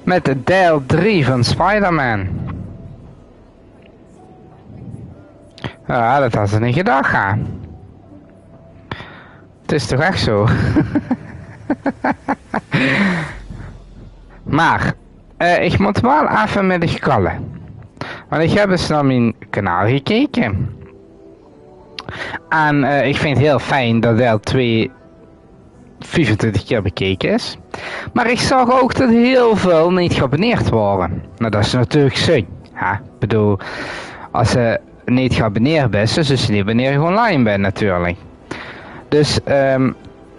Met deel 3 van Spider-Man. Ja, dat had ze niet gedacht, hè. Het is toch echt zo. Maar, ik moet wel even met je kallen. Want ik heb eens naar mijn kanaal gekeken. En ik vind het heel fijn dat deel 2 25 keer bekeken is. Maar ik zag ook dat heel veel niet geabonneerd waren. Nou, dat is natuurlijk zin. Ik bedoel, als je niet geabonneerd bent, dus is het niet wanneer je online bent natuurlijk. Dus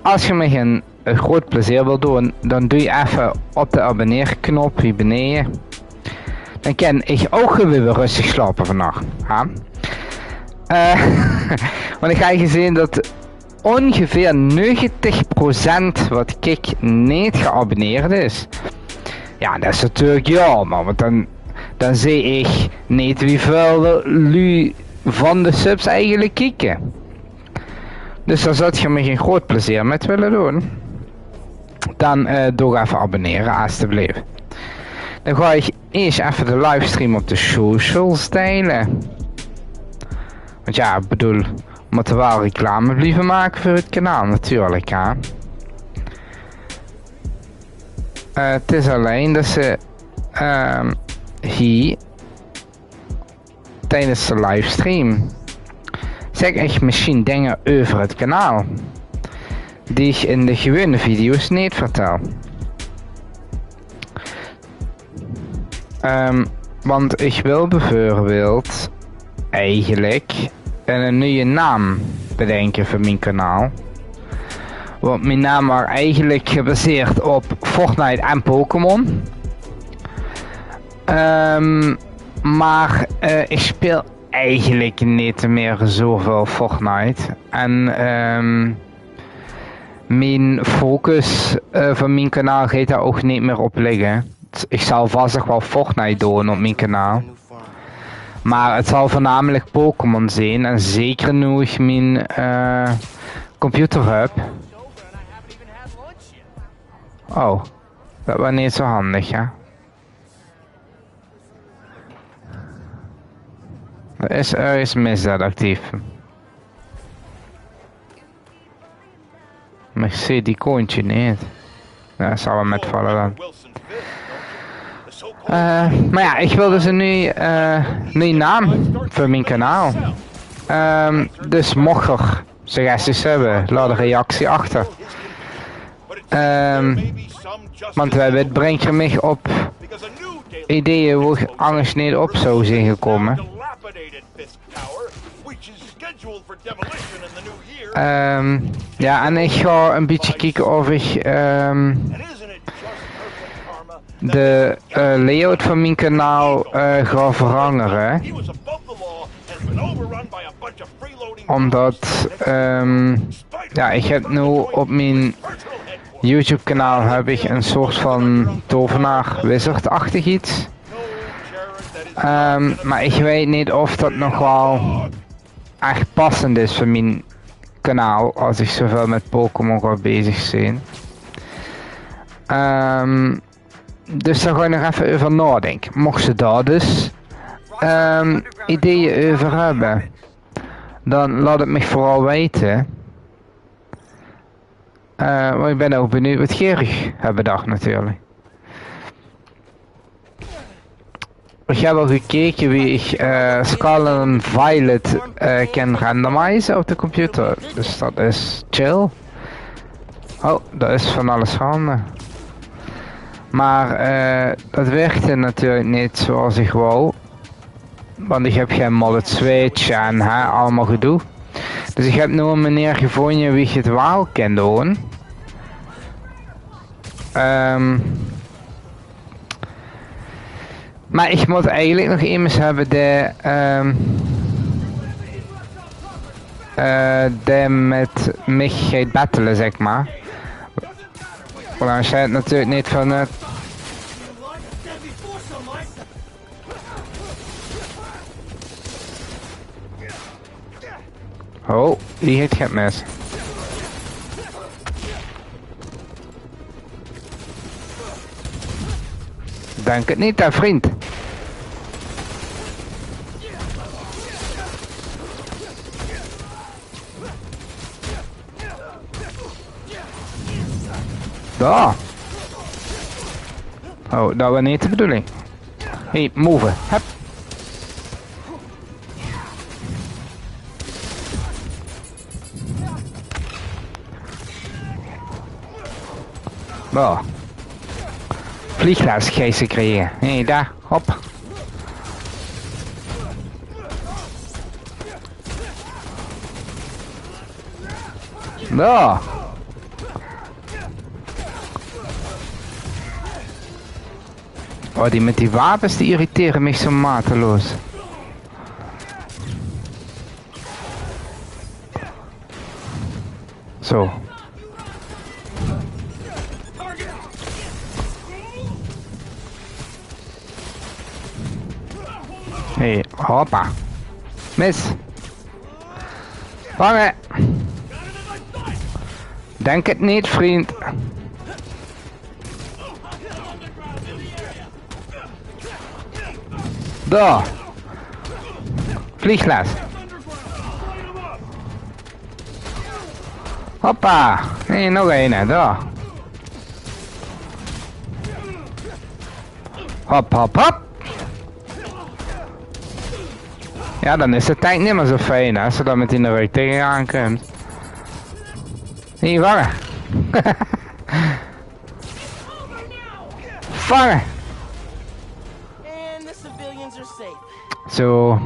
als je me een groot plezier wil doen, dan doe je even op de abonneerknop hier beneden. Dan kan ik ook weer rustig slapen vannacht. Want ik ga gezien dat ongeveer 90% wat ik niet geabonneerd is. Ja, dat is natuurlijk jammer, want dan zie ik niet wie veel lui van de subs eigenlijk kijken. Dus daar zou je me geen groot plezier met willen doen. Dan doe even abonneren, alsjeblieft. Dan ga ik eerst even de livestream op de socials delen. Want ja, ik bedoel, we moeten wel reclame blijven maken voor het kanaal natuurlijk, hè. Het is alleen dat ze hier tijdens de livestream zeg ik misschien dingen over het kanaal die ik in de gewone video's niet vertel. Want ik wil bijvoorbeeld eigenlijk een nieuwe naam bedenken voor mijn kanaal. Want mijn naam was eigenlijk gebaseerd op Fortnite en Pokémon. Maar ik speel eigenlijk niet meer zoveel Fortnite. En mijn focus van mijn kanaal gaat daar ook niet meer op liggen. Ik zal vast nog wel Fortnite doen op mijn kanaal. Maar het zal voornamelijk Pokémon zijn. En zeker nu ik mijn computer heb. Oh, dat was niet zo handig, hè. Er is misdaad actief. Maar ik zie die koontje niet. Dat zal wel metvallen dan. Maar ja, ik wil dus een nieuwe naam voor mijn kanaal. Dus mocht er suggesties hebben, laat een reactie achter. Want het brengt me op ideeën waar ik anders niet op zou zijn gekomen. Ja, en ik ga een beetje kijken of ik de layout van mijn kanaal ga veranderen. Omdat ja, ik heb nu op mijn YouTube kanaal heb ik een soort van tovenaar wizard-achtig iets. Maar ik weet niet of dat nog wel echt passend is voor mijn kanaal als ik zoveel met Pokémon ga bezig zijn. Dus daar ga ik nog even over nadenken. Mocht ze daar dus ideeën over hebben, dan laat het me vooral weten. Maar ik ben ook benieuwd wat Gerig heeft bedacht natuurlijk. Ik heb al gekeken wie ik Scarlet Violet kan randomizen op de computer. Dus dat is chill. Oh, dat is van alles gaande. Maar dat werkte natuurlijk niet zoals ik wou. Want ik heb geen mullet switch en allemaal gedoe. Dus ik heb nu een meneer gevonden wie het wel kan doen. Maar ik moet eigenlijk nog iemand hebben die met mij gaat battelen, zeg maar. Want dan zei het natuurlijk niet van het. Oh, die heeft het mis. Denk het niet, hè, vriend. Daar. Oh, dat was niet de bedoeling. Hey, move. Hup. Daar. Vliegtuiggeesten creëren. Hé, daar. Hop. Daar. Oh, die met die wapens die irriteren mij zo mateloos. Zo. Hé, hoppa. Mis. Vangen. Denk het niet, vriend. Daar. Vliegles. Hoppa. Nee, nog een, daar. Hop, hop, hop. Ja, dan is de tank niet meer zo fijn, hè, als je dan met die rug tegenaan komt. Hier, vangen. Vangen. Zo.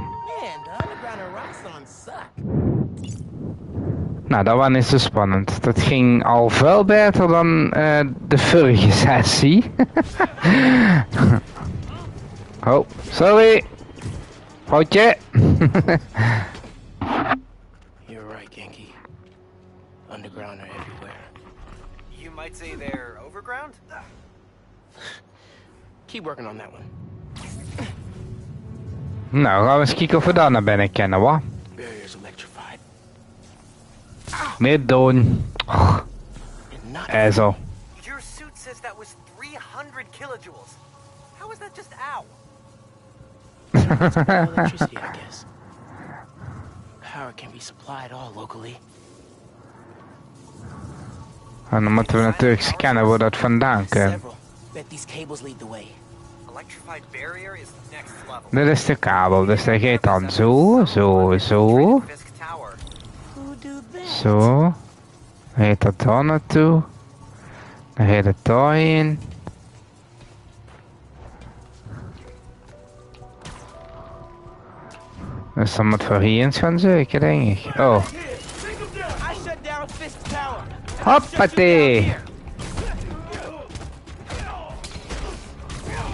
Nou, dat was niet zo spannend. Dat ging al veel beter dan de vorige sessie. Oh, sorry. Foutje. You're right, Genki. Underground are everywhere. You might say they're overground? Keep working on that one. Nou, gaan we eens kijken of we daar naar binnen kennen, wat? Barrier's electrified. Niet doen. Oh, zo. Your suit says that was 300 kilojoules. How is that just ow? Electricity, I guess. Power can be supplied all locally. En dan moeten we natuurlijk scannen waar dat vandaan komt. Several. Bet these cables lead the way. Electrified barrier is next level. Dit is de kabel, dus dat gaat dan zo, zo, zo. Fisk Tower. Who do that? Zo. Dan gaat dat daar naartoe. Dan gaat het daarheen. Dus dan moet voor hier eens gaan zoeken, denk ik. Oh. I shut down Fisk Tower. Hoppatee.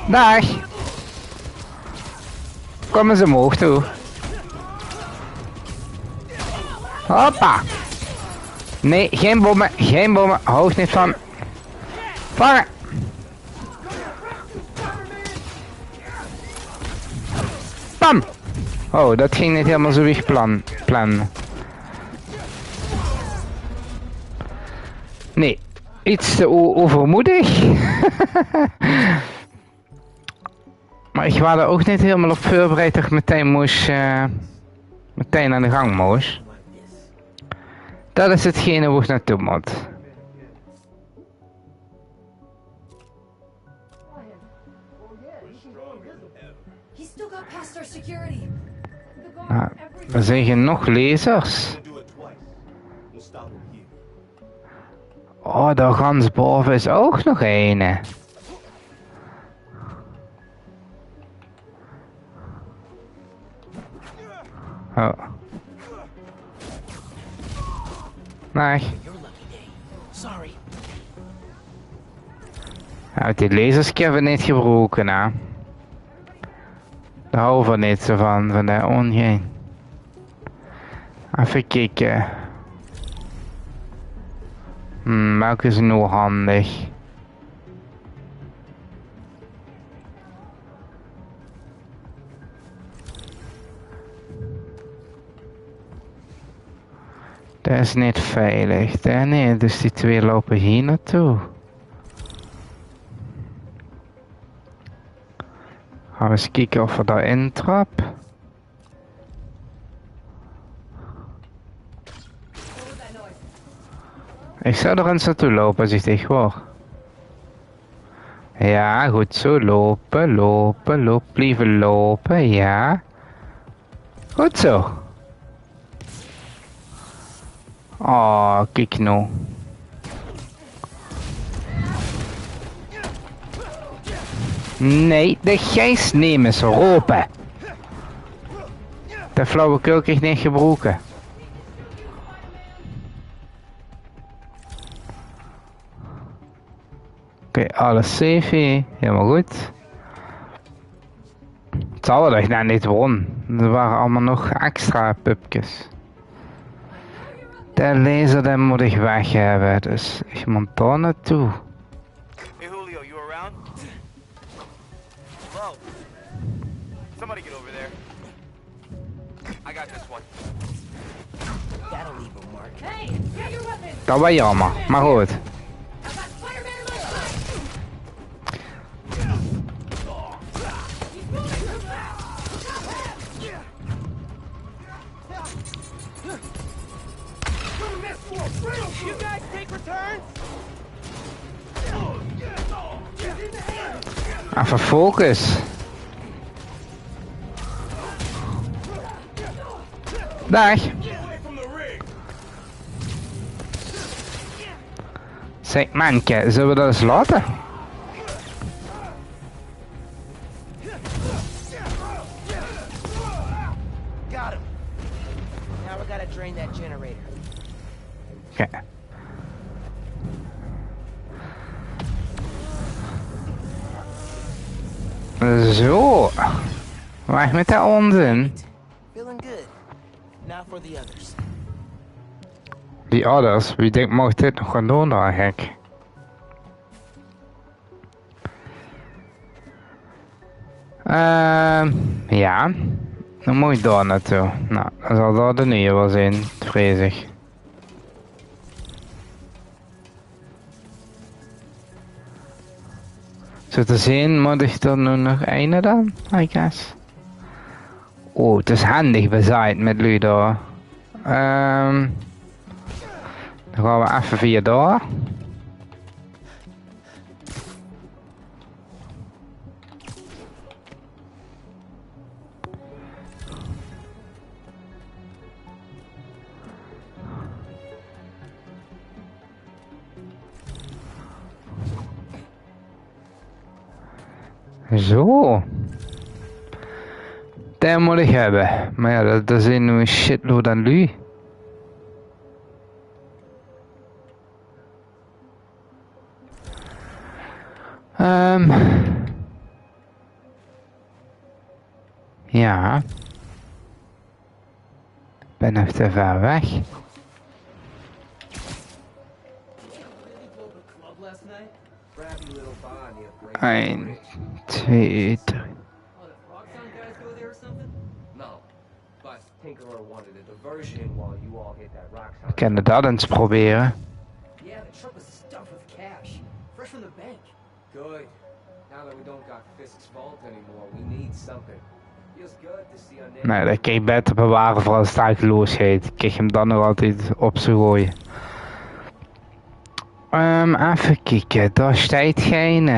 Dag. Kom eens omhoog toe. Hoppa. Nee, geen bommen, geen bommen. Hou niet van. Vangen. Bam. Oh, dat ging niet helemaal zo wie plan. Nee, iets te overmoedig. Maar ik was er ook niet helemaal op voorbereid dat ik meteen aan de gang moest. Dat is hetgene waar ik naartoe moet. Nou, er zijn genoeg lasers. Oh, daar gans boven is ook nog een. Oh. Nee. Sorry. Ja, die lasers kunnen we niet gebruiken, hè. Daar houden we niet zo van de ongeen. Even kijken. Welke is nu handig? Dat is niet veilig. Nee, dus die twee lopen hier naartoe. Gaan we eens kijken of we daarin trappen. Ik zou er eens naartoe lopen als ik dicht word. Ja, goed zo. Lopen, lopen, lopen. Blijven lopen, ja. Goed zo. Oh, kijk nou. Nee, de geest nemen ze ropen. De flauwekul krijgt niet gebroken. Oké, alles safe hier. Helemaal goed. Het zal wel dat ik nou niet won. Er waren allemaal nog extra pupjes. De laser die moet ik weg hebben, dus ik moet daar naartoe. Hey Julio, you around? Hello? Somebody get over there. I got this one. That'll leave a mark. Hey, get your weapons! Dat was jammer, maar goed. I got Spider-Man in my sight! He's moving! You guys take returns? Even focus. Dag. Zeg manke, zullen we dat eens laten? Got him. Now we gotta drain that generator. Oké. Zo. Weg met dat onzin. Feeling good. Now for the others. Die ouders, wie denkt mag dit nog gaan doen daar gek? Ja. Dan moet je daar naartoe. Nou, dan zal daar de nieuwe wel zijn, vrees ik. Zo te zien moet ik er nu nog een dan, I guess. Oh, het is handig bezaaid met lui daar. Dan gaan we even via daar. Zo. Dat moet ik hebben. Maar ja, dat zijn nu een shitload aan lui. Ja. Ik ben even te ver weg. 1, 2, 3. We kunnen dat eens proberen. Yeah, the truck was stuffed with cash. Fresh from the bank. Good. Now that we don't got Fisk's vault anymore, we need something. Feels good to see our name. Nee, dat kan je beter bewaren voor als het eigenlijk losgeet. Krijg je hem dan nog altijd op zijn gooien. Even kijken, daar staat geen.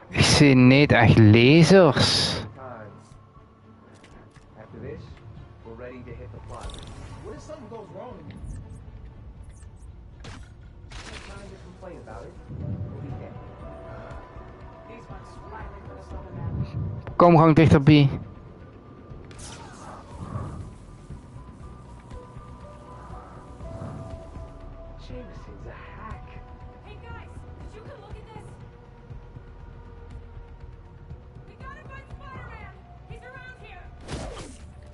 Ik zie niet echt lasers. After this, we're ready to hit the plot. What if something goes wrong? No time to complain about it. We'll be there. These ones finally put us on the map. Kom gewoon dichterbij. Jameson's a hack. Hey guys, did you come look at this? We gotta find Spider-Man! He's around here!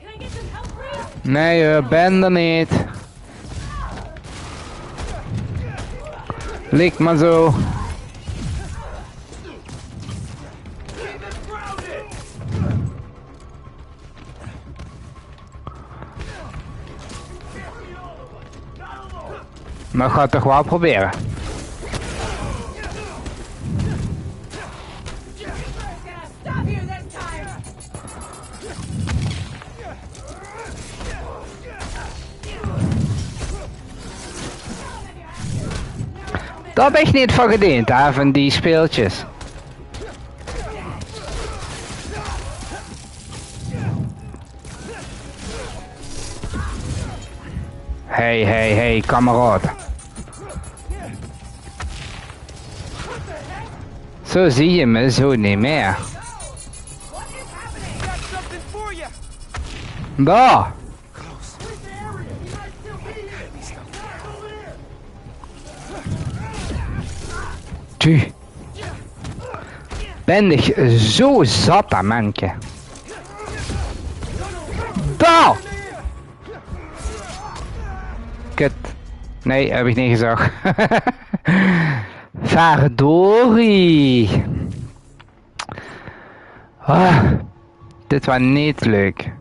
Can I get some help, please? Nee, ben er niet. Lik maar zo. Maar ik ga het toch wel proberen. Daar ben ik niet van gediend, hè, van die speeltjes. Hey, kameraad. Zo zie je me zo niet meer. Got something for you. Daar. Tju. Ben ik zo zat aan manke. Daar. Kut. Nee, heb ik niet gezegd. Verdorie. Ah, dit was niet leuk. Have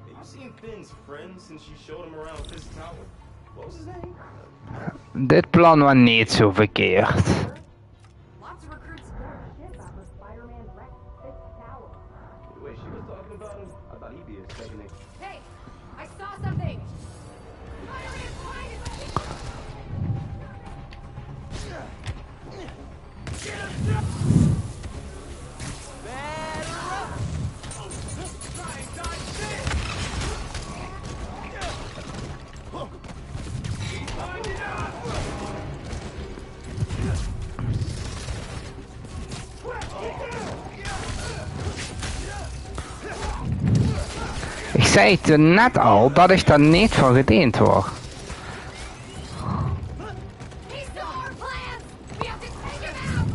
you seen Finn's friend since you showed him around Fisk Tower? What was his name? Dit plan was niet zo verkeerd. Lots of recruits scored shit after Spider-Man wrecked Fisk Tower. The way she was talking about him, I thought he'd be expecting it. Hey, I saw something. Spider-Man, find it! Ik zei het net al dat ik daar niet van gediend word. He stole our plans! We have to take him out!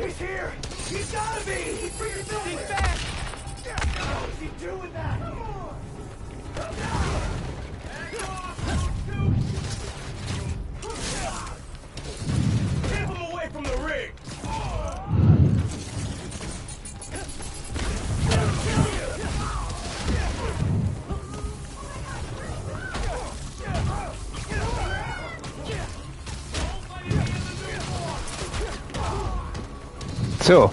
He's here. He's gotta be. He's freaking think fast. What is he doing that? Keep him away from the rig! Zo.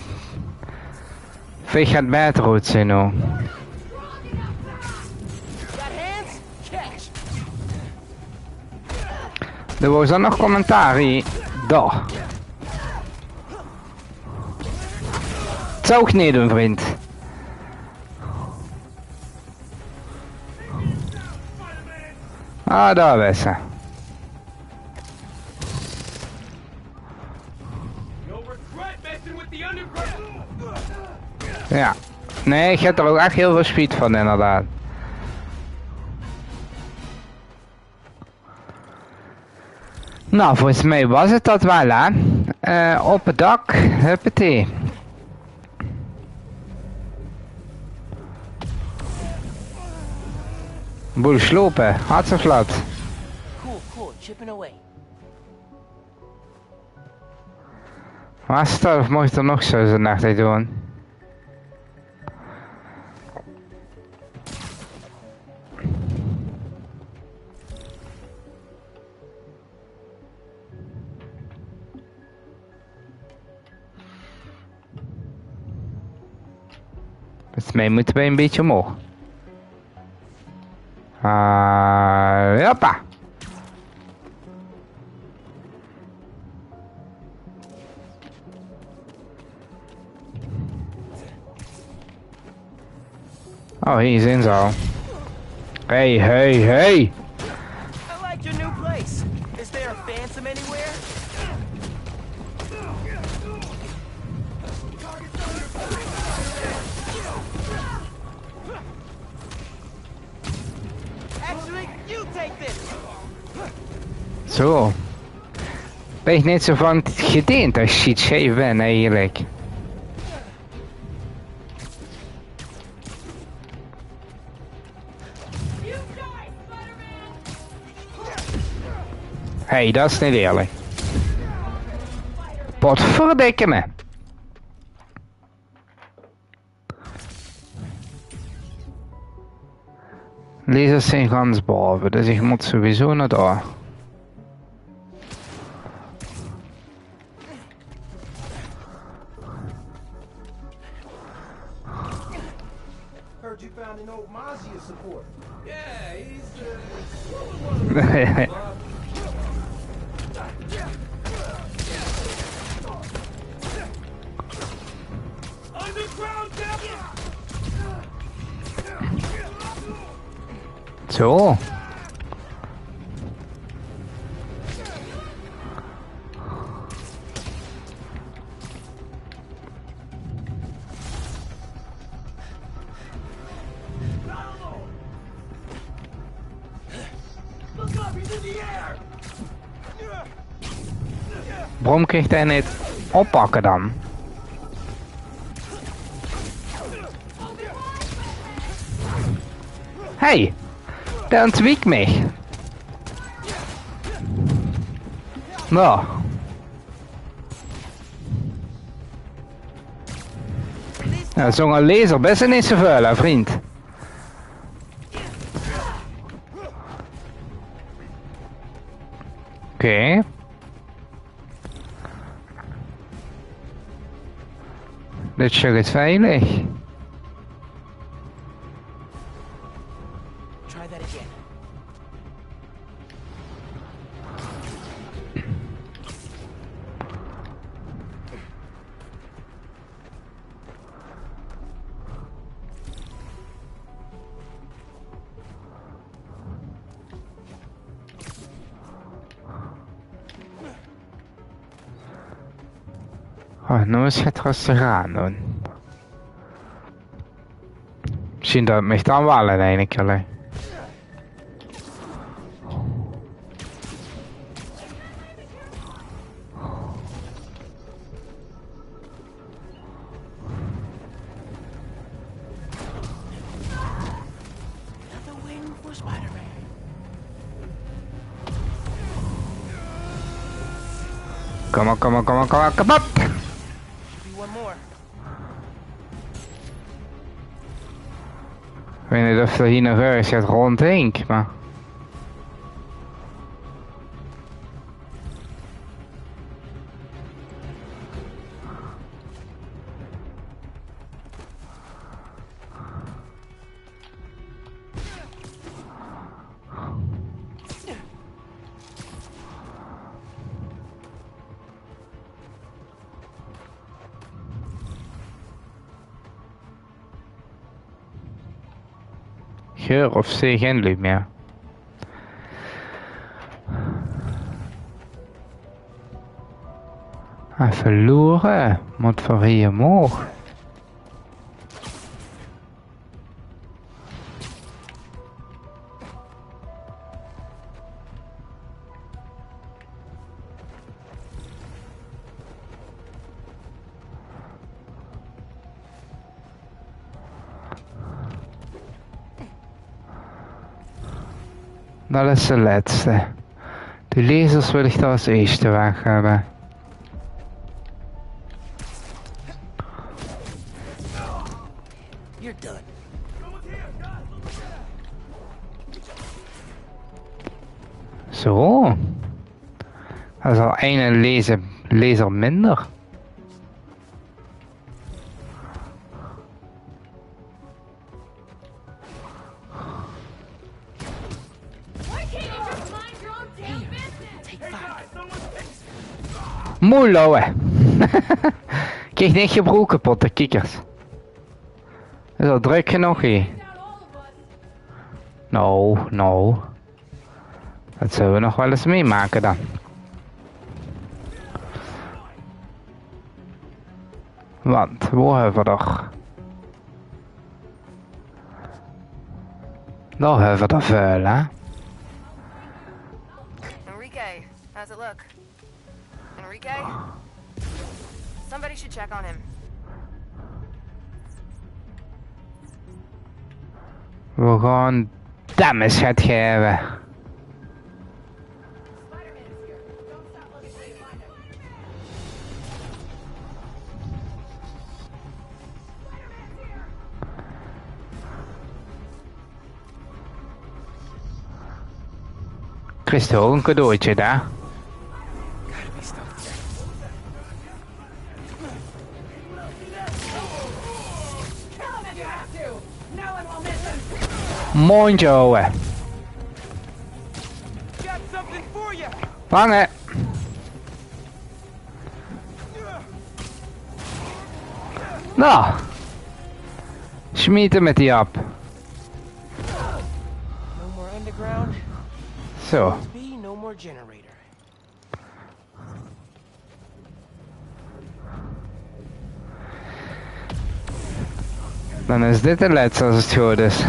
Vee gaat bijtrood zijn nou. Got hands? Catch. Er was dan nog commentaar hier. Daar. Het zou ik niet doen, vriend. Ah, daar was ze. No regret messing with the underground! Ja. Nee, ik heb er ook echt heel veel speed van, inderdaad. Nou, volgens mij was het dat wel, hè. Op het dak, huppatee. Boel slopen, hartstikke glad. Cool, chipping away. Was het dat, of mocht ik er nog zo zo'n nacht doen? Volgens mij moeten wij een beetje omhoog. Hoppa. Oh, hier zijn ze al. Hey. I like your new place. Is there a phantom anywhere? Actually, you take this. Zo. Ben ik niet zo van gediend als shit scheef ben eigenlijk. You die, Spider-Man! Hey, dat is niet eerlijk. Potverdikke me. Lasers zijn gans boven, dus ik moet sowieso naar daar. heard you found an old Mazia supporter. Yeah, he's one of the mob. Underground devil! Zo. Look up, he's in the air! Waarom kreeg hij niet oppakken dan? Hey, der ontwijkt mich. Nou. Ja, zo'n laser best niet zoveel, hè, vriend. Oké. Dit is het veilig. Try that again. Oh, nu is het rustig aan doen. Misschien dat het mij dan wel in één keer. Another win for Spider-Man. Kom op, kom op, kom op, kom op, kom op! Should be one more. Ik weet niet of er hier nog ergens gaat rondheen, maar... Geur of zie geen lucht meer. Verloren, moet voor hier omhoog. Dat is de laatste. De lasers wil ik daar als eerste weg hebben. You're done. Zo. Dat is al één laser minder. Why can't you just mind your own damn business? Take 5. Mooi lauwe. Krijg niet je broek kapot, de kikkers. Is al druk genoeg hier. Down all of us. Nou. Dat zullen we nog wel eens meemaken dan. Want, waar hebben we toch? Daar hebben we de vuil, hè? Enrique, how's it look? Enrique? Somebody should check on him. We gaan damage het geven. Christo, een cadeautje daar. Gotta be stuff here. Kill him if you have to! Now I won't miss him. Mondje houden. Got something for you. Vangen. Nou. Smieten met die ap. No more underground. Zo. Must be no more generator. Dan is dit de laatste als het goed is.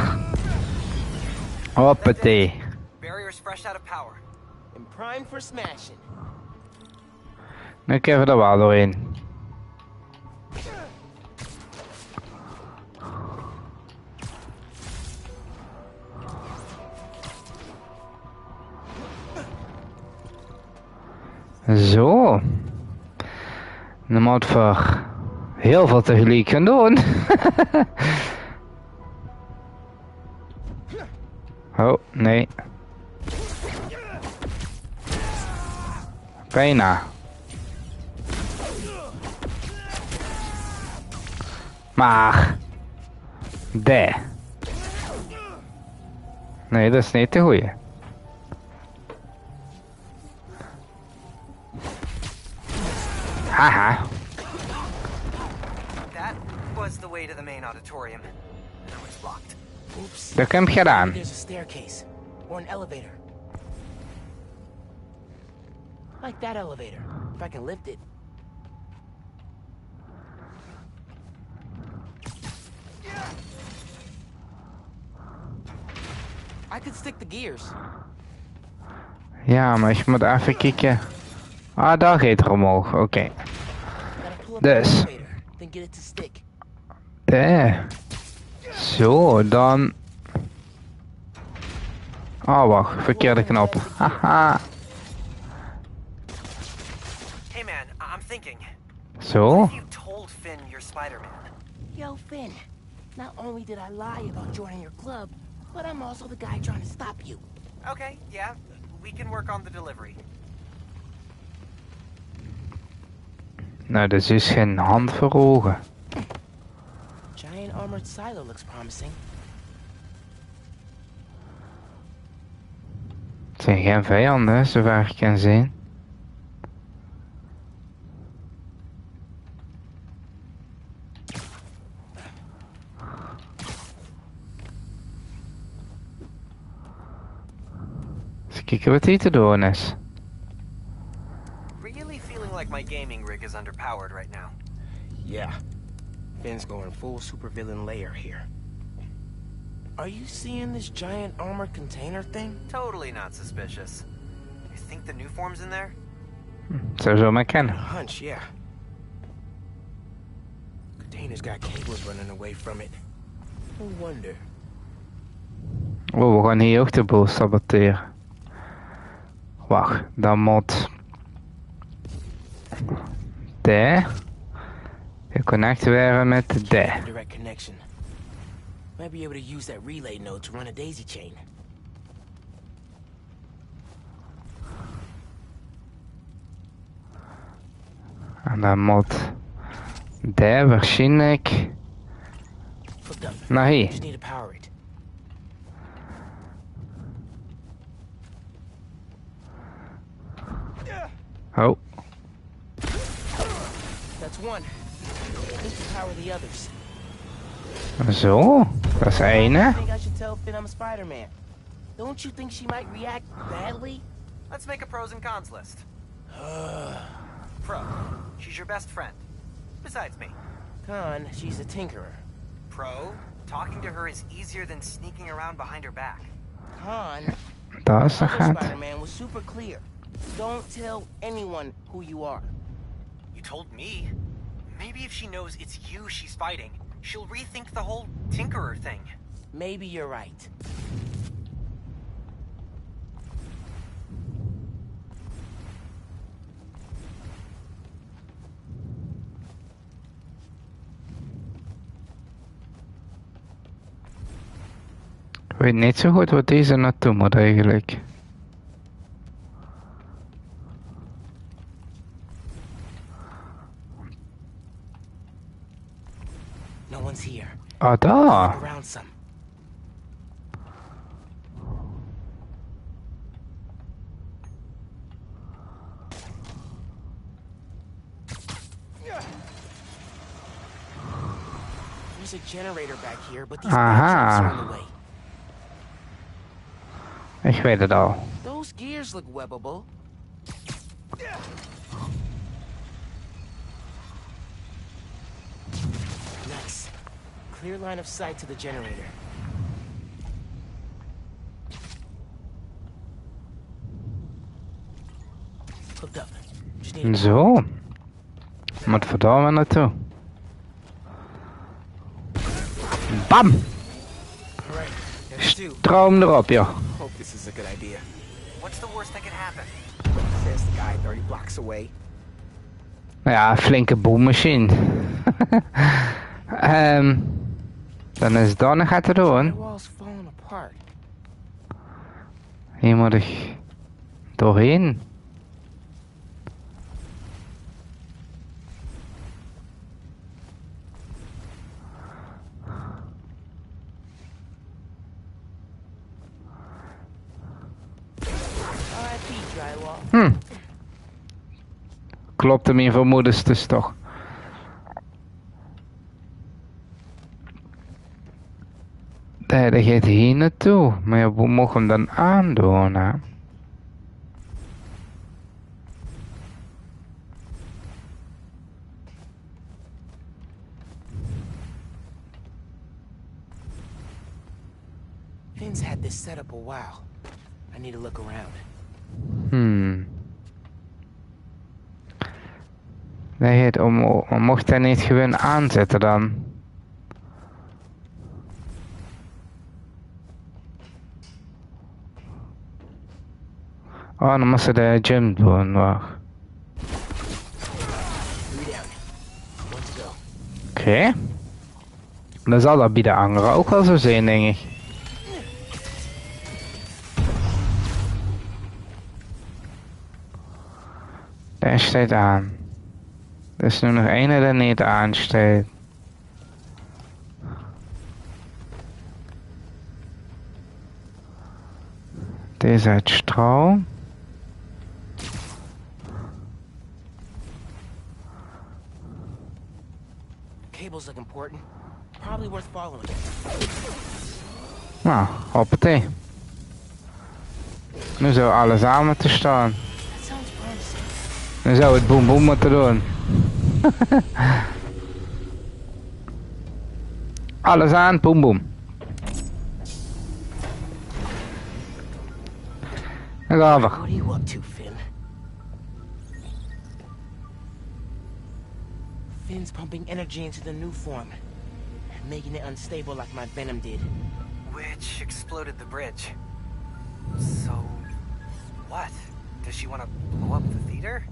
Hoppatee. Barrier's fresh out of power. And primed for smashing. Nu kunnen we er wel doorheen. Zo. Dan moet voor heel veel tegelijk gaan doen. Oh, nee. Bijna. Maar. Nee, dat is niet de goeie. Haha. That was the way to the main auditorium. Now it's blocked. Oops. Dat heb ik gedaan. There's a staircase. Or an elevator. Like that elevator. If I can lift it. I could stick the gears. Ja, maar je moet even kijken. Ah, daar gaat er omhoog. Oké. Gotta pull up Dus. the elevator, then get it to stick. Daar. Zo, dan. Oh, wacht. Verkeerde knop. Haha. Hey man, I'm thinking. Zo. If you told Finn you're Spider-Man. Yo, Finn. Not only did I lie about joining your club, but I'm also the guy trying to stop you. Okay, yeah, we can work on the delivery. Nou, dat is geen hand voor ogen. Giant armored silo looks promising. Het zijn geen vijanden, zover ik kan zien. Eens kijken wat hier te doen is. Really feeling like my gaming rig is underpowered right now. Yeah. Finn's going full supervillain layer here. Are you seeing this giant armored container thing? Totally not suspicious. You think the new form's in there? Zou zo maar kennen. Hunch, yeah. Container's got cables running away from it. No wonder. Oh, we gaan hier ook de boel saboteren. Wacht, dan moet... Daar. Geconnect werden met daar. Direct connection. Might be able to use that relay node to run a daisy chain. En dan moet... Daar waarschijnlijk... Hooked up. Naar hier. Just need to power it. Oh. That's one. Need to power the others. Zo. Dat is één, hè? I think I should tell Finn I'm a Spider-Man. Don't you think she might react badly? Let's make a pros and cons list. Pro, she's your best friend. Besides me. Con, she's a tinkerer. Pro, talking to her is easier than sneaking around behind her back. Con, Dat is de other gaat. Spider-Man was super clear. Don't tell anyone who you are. You told me. Maybe if she knows it's you she's fighting, she'll rethink the whole Tinkerer thing. Maybe you're right. Ik weet niet zo goed wat deze naartoe moet eigenlijk. No one's here. Oh, daar. Look around some. There's a generator back here, but these Aha. are in the way. Ik weet het al. Those gears look webbable. Nice. Clear line of sight to the generator. Hooked up. Just need a Zo. Moet verdomme naartoe. Bam! Alright, there's two. Stroom erop, joh. Hope this is a good idea. What's the worst that could happen? Says the guy 30 blocks away. Ja, flinke boemmachine. Dan is daar nog wat te The doen. wall's falling apart. Hier moet ik doorheen. R.I.P. drywall. Klopt mijn vermoedens dus toch. Nee, dat gaat hier naartoe. Maar ja, hoe mogen we hem dan aandoen, hè? Finn's had this set up a while. I need to look around. Nee, het mocht hij niet gewoon aanzetten dan. Oh, dan moest ze de gym doen, wacht. 3 down. One to go. Oké. Dan zal dat bij de anderen ook wel zo zijn, denk ik. Daar staat aan. Er is nu nog één die niet aanstaat. Deze uit stroom. Cables look important. Probably worth following. Nou, hoppatee. Nu zou alles aan moeten staan. That sounds promising. Nu zou het boem boem moeten doen. Alles aan, boem boem. Dan gaan we. What are you up to, Finn? Finn's pumping energy into the new form, making it unstable like my venom did. Which exploded the bridge. So, what? Does she want to blow up the theater?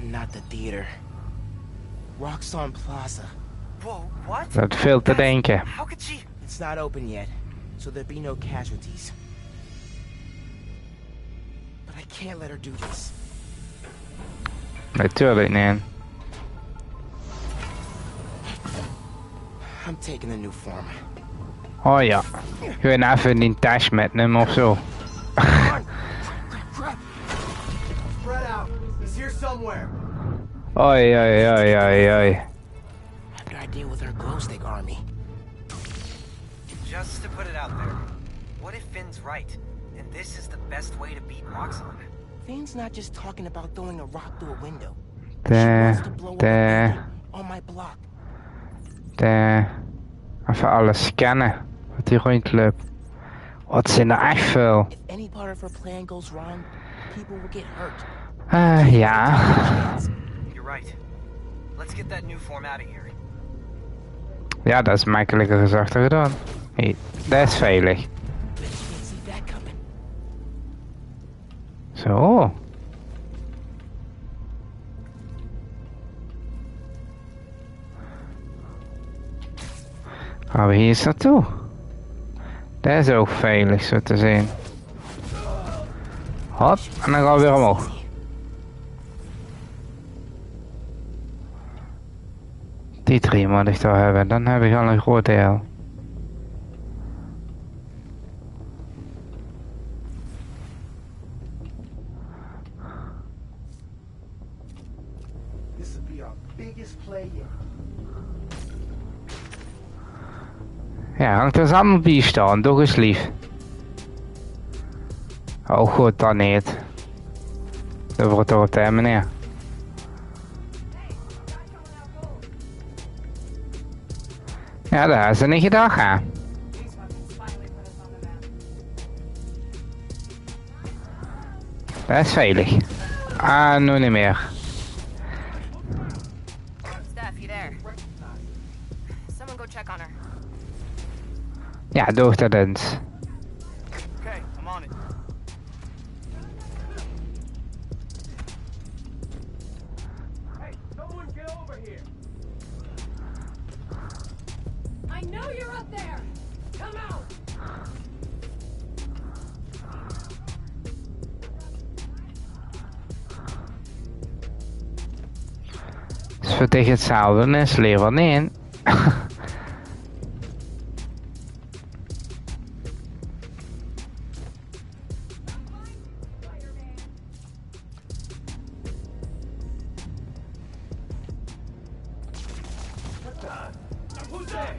Not the theater. Roxxon Plaza. Whoa, what? Dat veel te denken. How could she? It's not open yet, so there'll be no casualties. But I can't let her do this. Natuurlijk niet. I'm taking the new form. Oh ja. Gewoon even die tas metnemen of zo. Spread out. He's here somewhere. Oi, oi, oi, oi, oi. After I deal with our glowstick army. Just to put it out there, what if Finn's right, and this is the best way to beat Roxxon? Finn's not just talking about throwing a rock through a window. She There, wants to blow up a there. building on my block. Even alles scannen. Wat hier rondloopt. Wat zijn er echt veel. If any part of her plan goes wrong, people will get hurt. Ja. You're right. Let's get that new form out of here. Ja, dat is makkelijker gezegd dan gedaan. Hey, dat is veilig. Bet you didn't see that coming. Zo. Gaan we hier eens naartoe? Dat is ook veilig zo te zien. Hop, en dan gaan we weer omhoog. Die 3 moet ik toch hebben, dan heb ik al een groot deel. This will be our biggest play yet. Ja, hangt er allemaal bij staan, toch eens lief. Oh goed, dan niet. Dat wordt toch op de meneer. Ja, daar is er niet gedacht aan. Dat is veilig. Ah, nu niet meer. Steph, you there? Someone go check on her. Ja, doe dat eens. Okay, I'm on it. Hey, someone get over here! I know you're up there! Come out! Is voor tegen hetzelfde is lever niet. Who's there?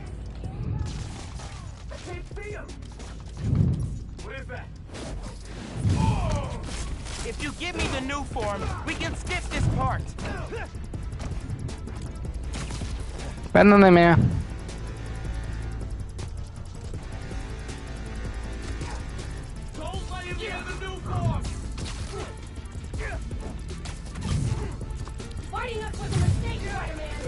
I can't see him! Where's that? If you give me the new form, we can skip this part. Ben er niet meer. Don't let him get the new form! Fighting us was a mistake, Spider-Man!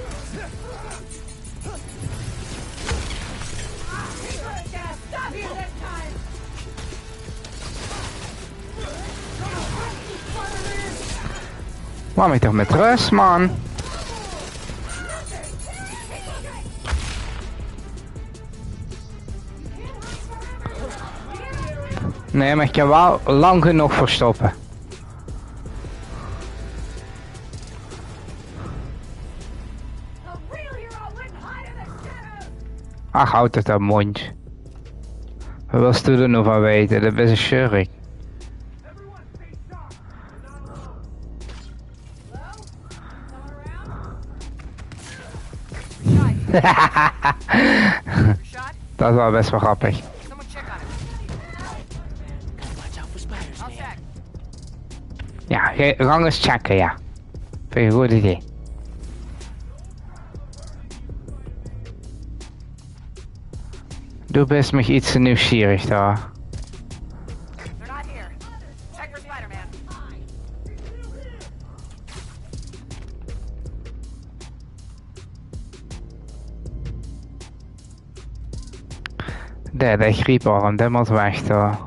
He's gonna stop you this time! Laat me toch met rust, man. Nee, maar ik kan wel lang genoeg verstoppen. A real hero wouldn't hide in the shadows! Ach, houd het aan mond. Wat wil je er nou van weten? Dat is een schurk. Everyone stay sharp! You're not alone! Hello? Rashad? Dat is wel best wel grappig. Someone check on him. Watch out for spiders, All set. Ja, gang eens checken, ja. Vind je een goed idee. Doe best nog iets te nieuwsgierig daar. They're not here. Check for Spider-Man. De grieparm, dat moet weg daar.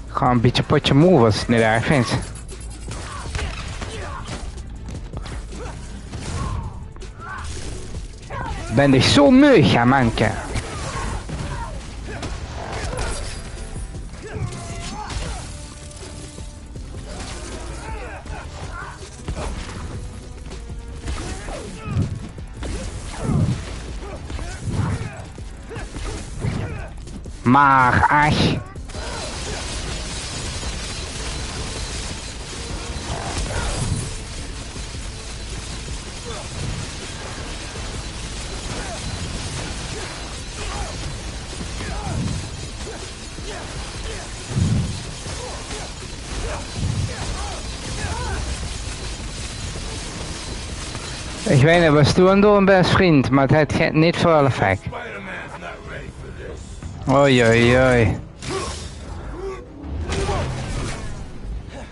Ga een beetje potje moe als je het niet erg vindt. Ben ik zo moe gaan manken. Maar ach. Ik weet niet, was toen door een best vriend, maar het heeft niet veel effect. Spider-Man's not ready for this. Oei oei oei.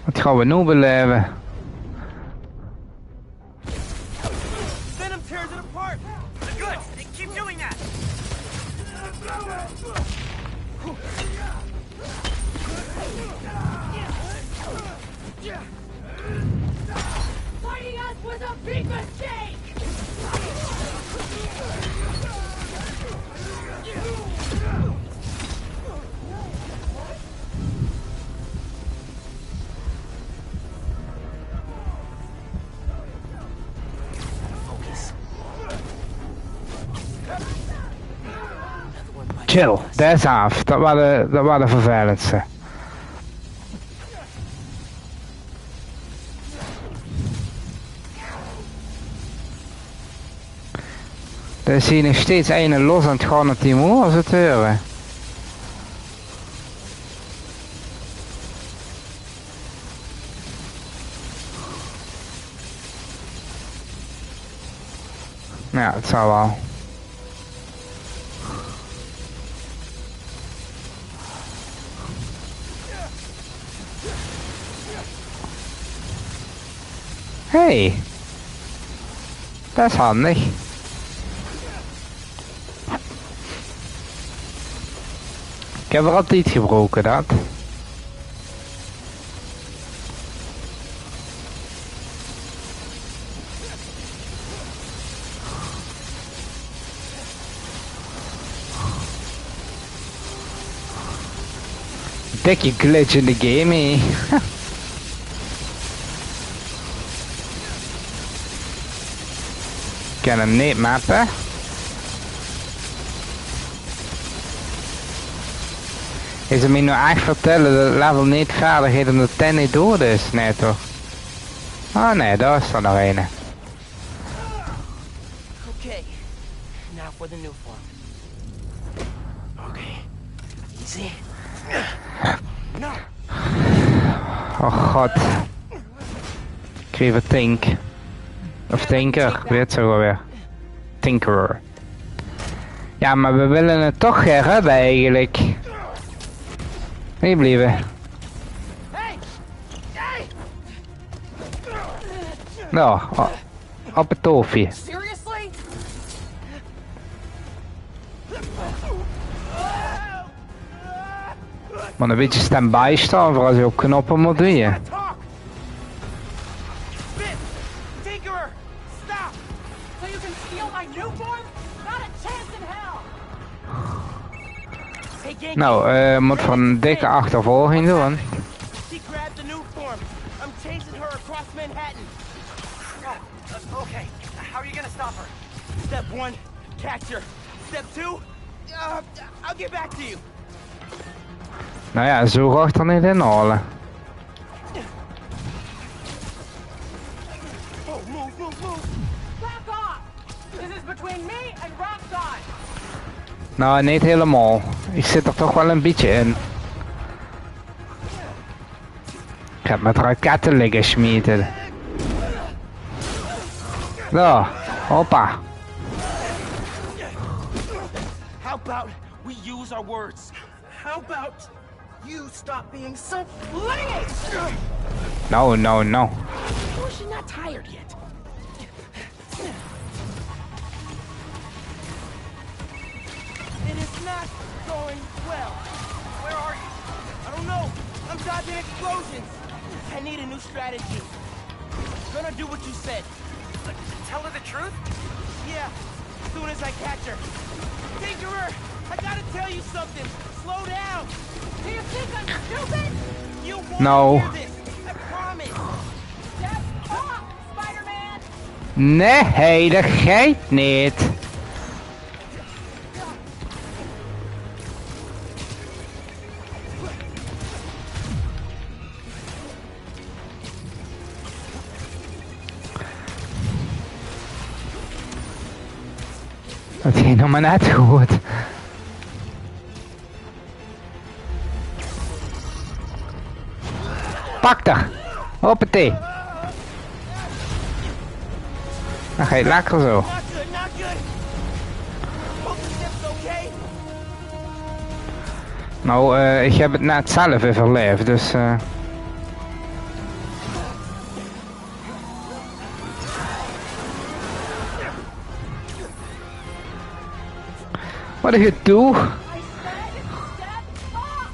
Wat gaan we nu beleven? Venom tears it apart. Good! Keep doing that! Fighting us was a big mistake! Chill, dat is af. Dat waren de vervelendste. Er is hier nog steeds een los aan het gaan naar Timur, als het horen. Ja, het zal wel. Hey, dat is handig. Ik heb er altijd gebroken, dat. Dikke glitch in de game, hè. Ik kan hem niet mappen. Is hem nu echt vertellen dat het level niet verder gaat omdat het niet dood is? Nee toch? Oh nee, daar is er nog een. Okay, now for the new form. Okay, easy. No. Oh god. Ik kreeg een Tink. Of Tinker, weet zo wel weer. Tinkerer. Ja, maar we willen het toch hebben eigenlijk. Hier blijven. Nou, op het toofje. Seriously? Maar een beetje stand-by staan voor als je op knoppen moet doen. Talk. Tinkerer, stop! So you can steal my new form? Not a chance in hell! Hey, Genki. Nou, moet voor een dikke achtervolging doen. She grabbed the new form. I'm chasing her across Manhattan. Okay, how are you gonna stop her? Step 1, catch her. Step 2, I'll get back to you. Nou ja, zo gaat er niet in halen. Oh, move, move, move. Back off! This is between me and Roxxon! Nou, niet helemaal. Ik zit er toch wel een beetje in. Ik heb met raketten liggen smeten. Zo, hoppa. How about we use our words? How about you stop being so flingy? No, no, no. Of course you're not tired yet. It is not going well. Where are you? I don't know. I'm dodging explosions. I need a new strategy. Gonna do what you said. Tell her the truth? Yeah, as soon as I catch her. Tinkerer, I gotta tell you something. Slow down. Do you think I'm stupid? You won't No. hear this. I promise. Step off, Spider-Man! Nee, dat gaat niet. Dat ging nog maar net goed. Pak haar! Hoppatee! Dan ga je lekker zo. Not good, not good. Both the steps okay? Nou, ik heb het net zelf overleefd, dus... Wat een gedoe! I said step off!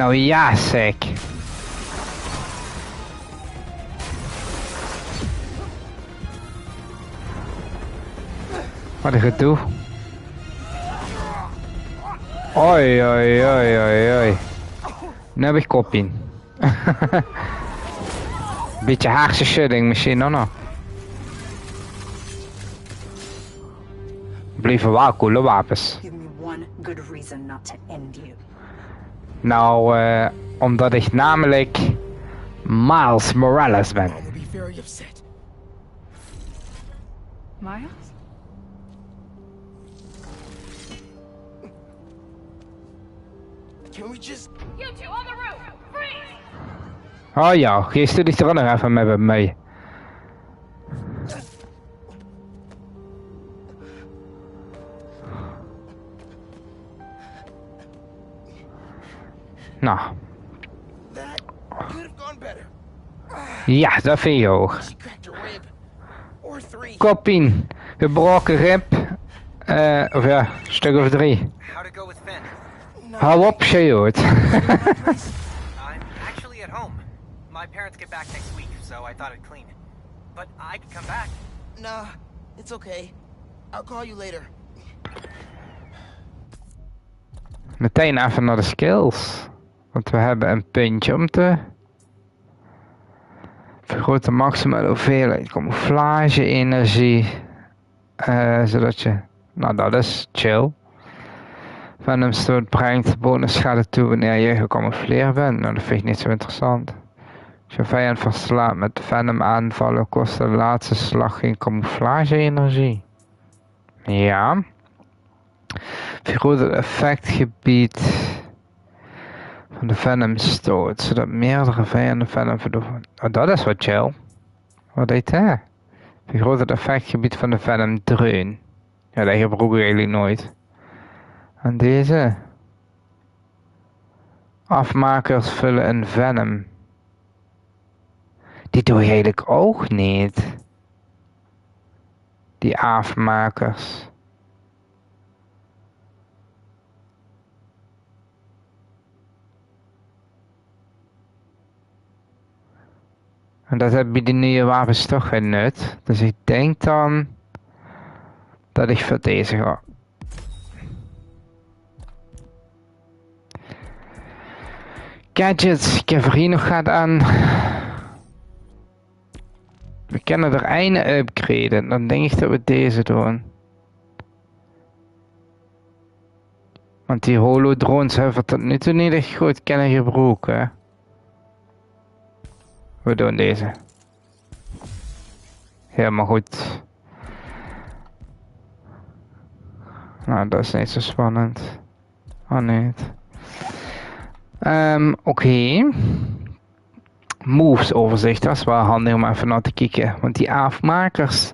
Nou ja, zeg. Wat een gedoe. Oi, oi, oi, oi, oi. Nu heb ik kopie. Beetje Haagse schudding misschien ook nog. Blijven wel coole wapens. Give me one good reason not to end you. Nou, omdat ik namelijk Miles Morales ben. I'll be very upset. Miles? Can we just... You two on the roof! Freeze! Oh ja, geest u er nog even met mij. Nou. That could have gone better. Ja, dat vind je hoog. She cracked a rib. Or 3. Kopien, gebroken rib. Of ja, stuk of 3. How'd it go with Finn? Hou op, Sjoerd. I'm actually at home. My parents get back next week, so I thought I'd clean it. But I could come back. Nah, it's okay. I'll call you later. Meteen even naar de skills. Want we hebben een puntje om te... Vergroot de maximale hoeveelheid camouflage energie. Zodat je... Nou, dat is chill. Venom stoot brengt bonusschade toe wanneer je gecamoufleerd bent. Nou, dat vind ik niet zo interessant. Als je vijand verslaat met Venom aanvallen, kost de laatste slag geen camouflage energie. Ja. Vergroot het effectgebied van de Venom stoot, zodat meerdere vijanden Venom verdoven. Oh, dat is wat chill. Wat deed hij? Vergroot het effectgebied van de Venom dreun. Ja, dat gebruik ik eigenlijk nooit. En deze. Afmakers vullen een Venom. Die doe je eigenlijk ook niet. Die afmakers. En dat hebben die nieuwe wapens toch geen nut. Dus ik denk dan dat ik voor deze ga. Gadgets, ik heb er hier nog gaat aan. We kunnen er einde upgraden. Dan denk ik dat we deze doen. Want die holodrones hebben we tot nu toe niet echt goed kunnen gebruiken. We doen deze. Helemaal goed. Nou, dat is niet zo spannend. Oh nee. Oké. Moves overzicht, dat is wel handig om even naar te kijken. Want die afmakers,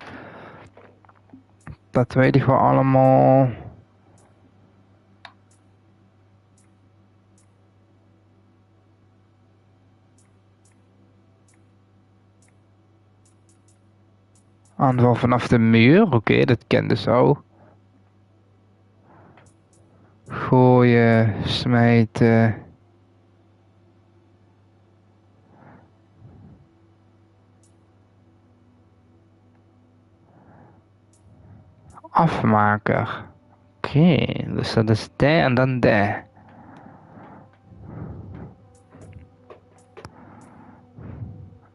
dat weet ik wel allemaal. Aanval vanaf de muur, oké, dat kende zo. Gooien, smijten. Afmaker. Oké, dus dat is daar en dan daar.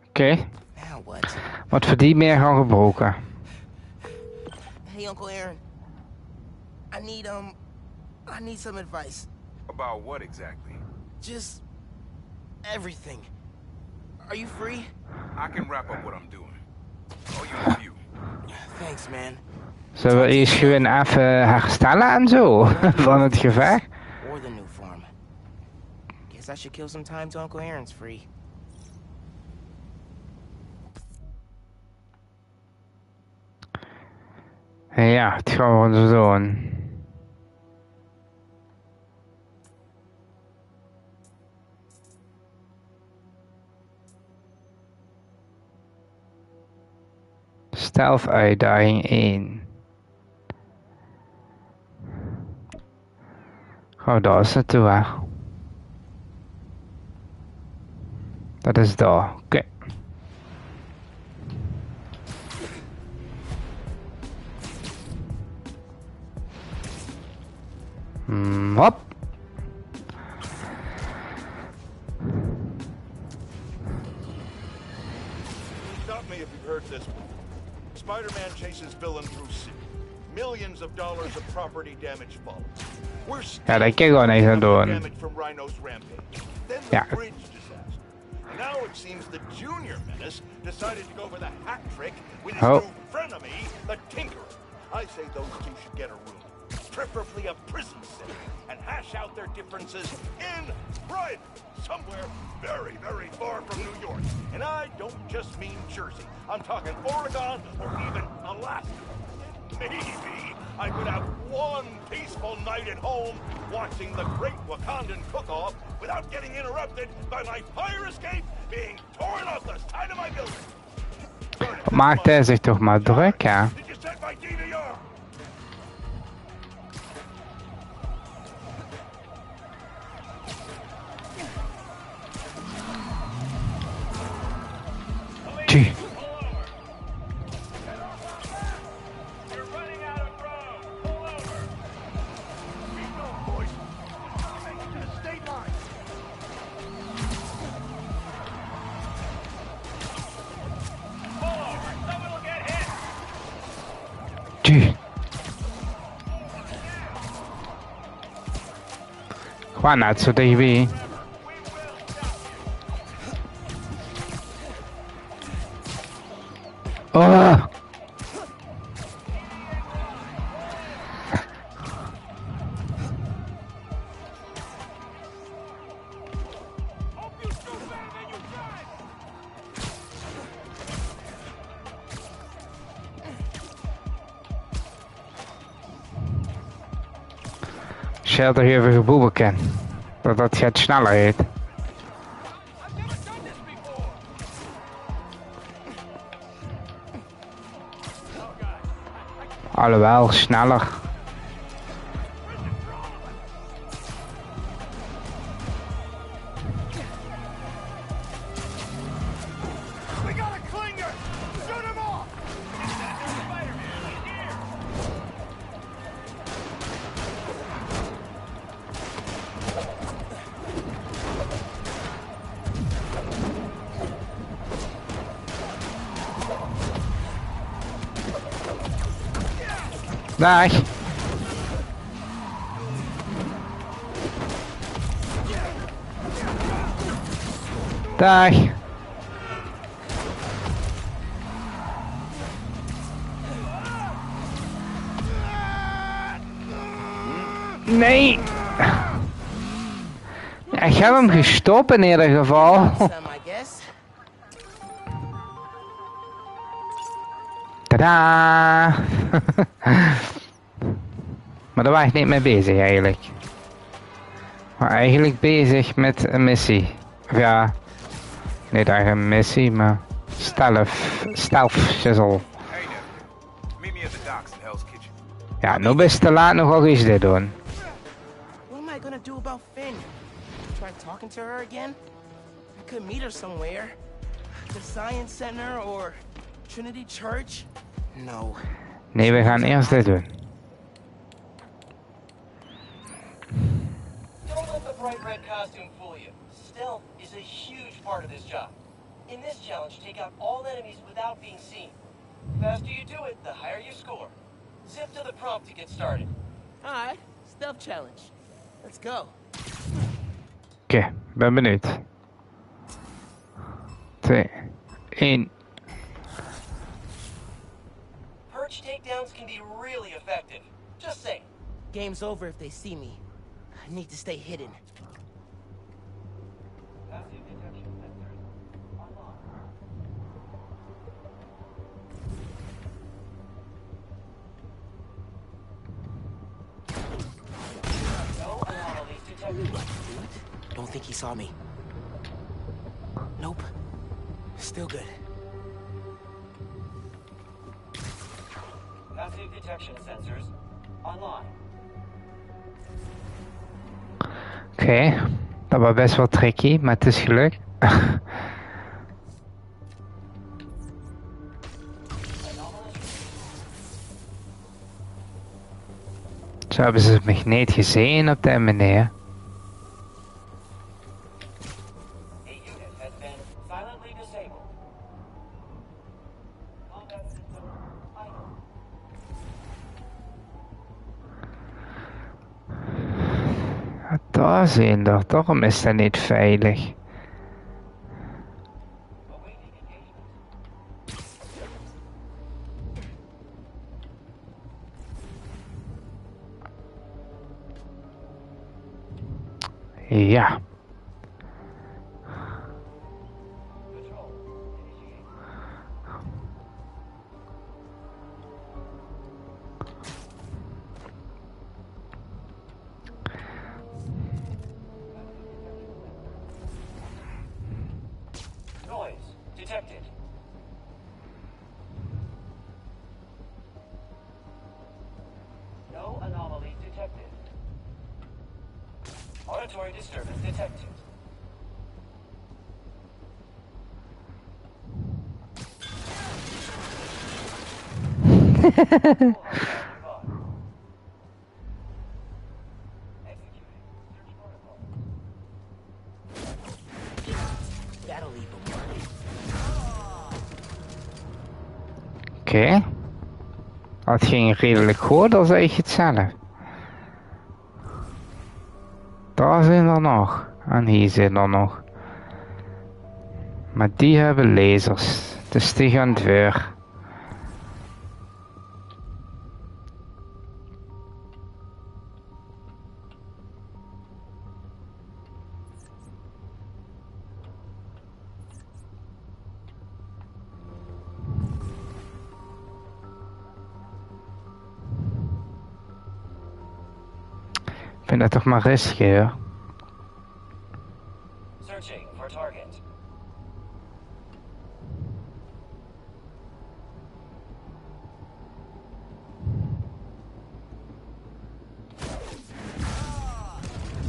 Oké. Now what? Wat voor die meer gaan gebruiken? Hey, Uncle Aaron. I need some advice. About what exactly? Just everything. Are you free? I can wrap up what I'm doing. Oh, you review. Thanks, man. Zullen we eerst gewoon even herstellen en zo van het gevecht? Or the new farm. Guess I should kill some time till Uncle Aaron's free. Ja, het gaan we dus doen. Stealth uitdaging 1. Gaan we daar eens naartoe, hè? Dat is daar. Oké. Hop. Stop me if you've heard this one. Spider-Man chases villain through city. Millions of dollars of property damage follows. We're Ja, dat kan ik gewoon even doen. damage from Rhino's rampage. Then the Ja. bridge disaster. And now it seems the Junior Menace decided to go for the hat trick with his new frenemy, the Tinkerer. I say those two should get a room. Preferably a prison cell, and hash out their differences in private, somewhere very, very far from New York. And I don't just mean Jersey. I'm talking Oregon or even Alaska. Maybe I could have one peaceful night at home watching the Great Wakandan Cook-Off without getting interrupted by my fire escape being torn off the side of my building. Maakt hij zich toch maar druk, hè? Did you set my DVR? Gee. Gee. Gewoon net zo dichtbij. Oh. Shell er even geboebel kan. Dat gaat sneller heet. Alhoewel, sneller. We got a clinger! Shoot him off! Dag. Dag. Nee. Ja, ik heb hem gestopt in ieder geval. Some, I guess. Tadaa! Maar daar was ik niet mee bezig eigenlijk. Maar eigenlijk bezig met een missie. Of ja, niet echt een missie, maar stealth shizzle. Ja, nu is het te laat nog wel iets dit doen. What am I gonna do about Finn? Try talking to her again? I could meet her somewhere. The Science Center or Trinity Church? No. Nee, we gaan eerst dit doen. Don't let the bright red costume fool you. Stealth is a huge part of this job. In this challenge, take out all enemies without being seen. The faster you do it, the higher you score. Zip to the prompt to get started. Alright, stealth challenge. Let's go. Oké, ben benieuwd. 2, 1. Perch takedowns can be really effective. Just saying. Game's over if they see me. I need to stay hidden. Passive detection sensors online. No anomalies detected. Don't think he saw me. Nope. Still good. Passive detection sensors online. Oké, dat was best wel tricky, maar het is gelukt. Zo hebben ze me niet gezien op die manier. Daar zijn er, daarom is dat niet veilig. Ja. Noise detected. No anomalies detected. Auditory disturbance detected. Oké. Dat ging redelijk goed, dan zeg je het zelf. Daar zijn er nog. En hier zijn er nog. Maar die hebben lasers. Dus die gaan weer. Ik vind dat toch maar risky, hoor. Searching for target.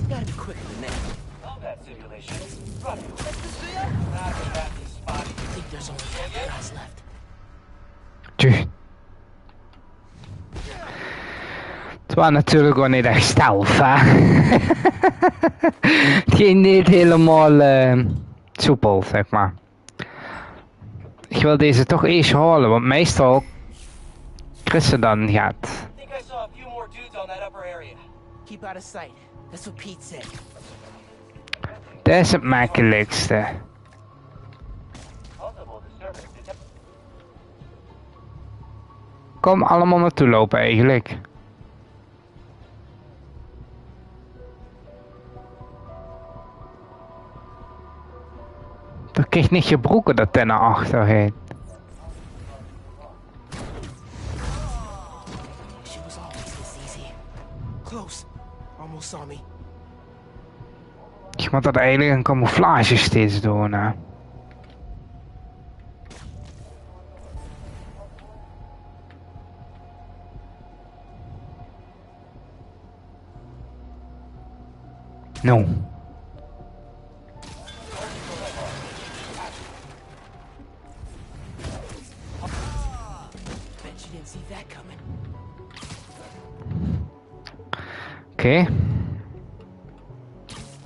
Gotta be quicker than that. Combat simulation running. I Not the fastest spot. think there's only half guys left. Tjuh. Het was natuurlijk ook niet echt stealth, hè. Het ging niet helemaal soepel, zeg maar. Ik wil deze toch eerst halen, want meestal Chris dan gaat. I think I saw a few more dudes on that upper area. Keep out of sight. That's what Pete said. Dat is het makkelijkste. Possible disturbance detected. Kom allemaal naartoe lopen eigenlijk. Dat krijgt niet gebroken dat hij naar achter gaat. She was always this easy. Close. Almost saw me. Je moet dat eigenlijk een camouflage steeds doen, hè. No. Bet you didn't see that coming. Oké.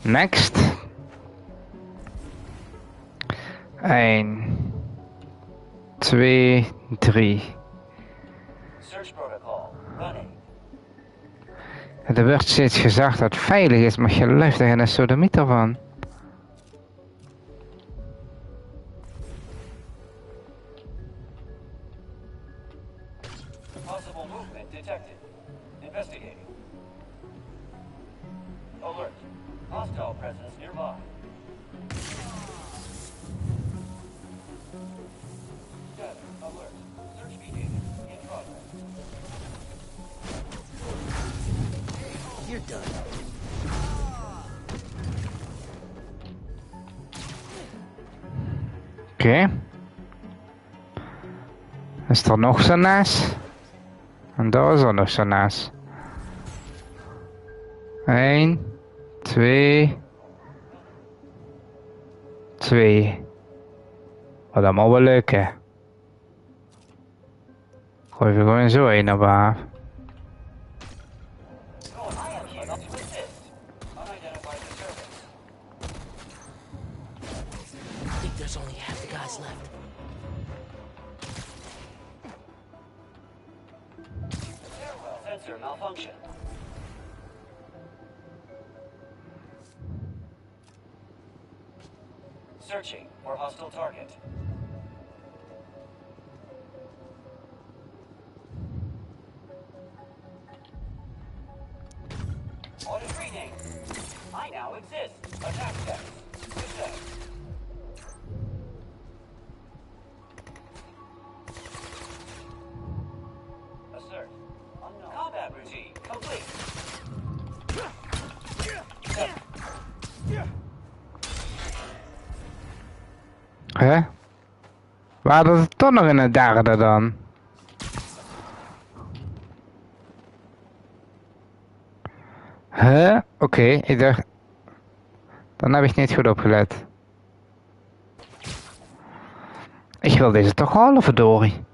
Next. 1, 2, 3. Search protocol running. Er wordt steeds gezegd dat het veilig is, maar je luistert er een sodomiet ervan. Possible movement detected. Investigating. Alert. Hostile presence nearby. Scanner. Alert. Search beginning. In progress. You're done. Oké. Is er nog zo'n naast? En daar is er nog zo'n naast. 1, 2, 2. Oh, dat moet wel lukken. Gooi je gewoon zo een naar boven. Sensor malfunction. Searching for hostile target. Audit reading. I now exist. Attack test. Success. Assert. Unknown. Combat routine complete. Hè? Waren er toch nog in het derde dan? Huh? Oké, ik dacht... Dan heb ik niet goed opgelet. Ik wil deze toch halen, verdorie.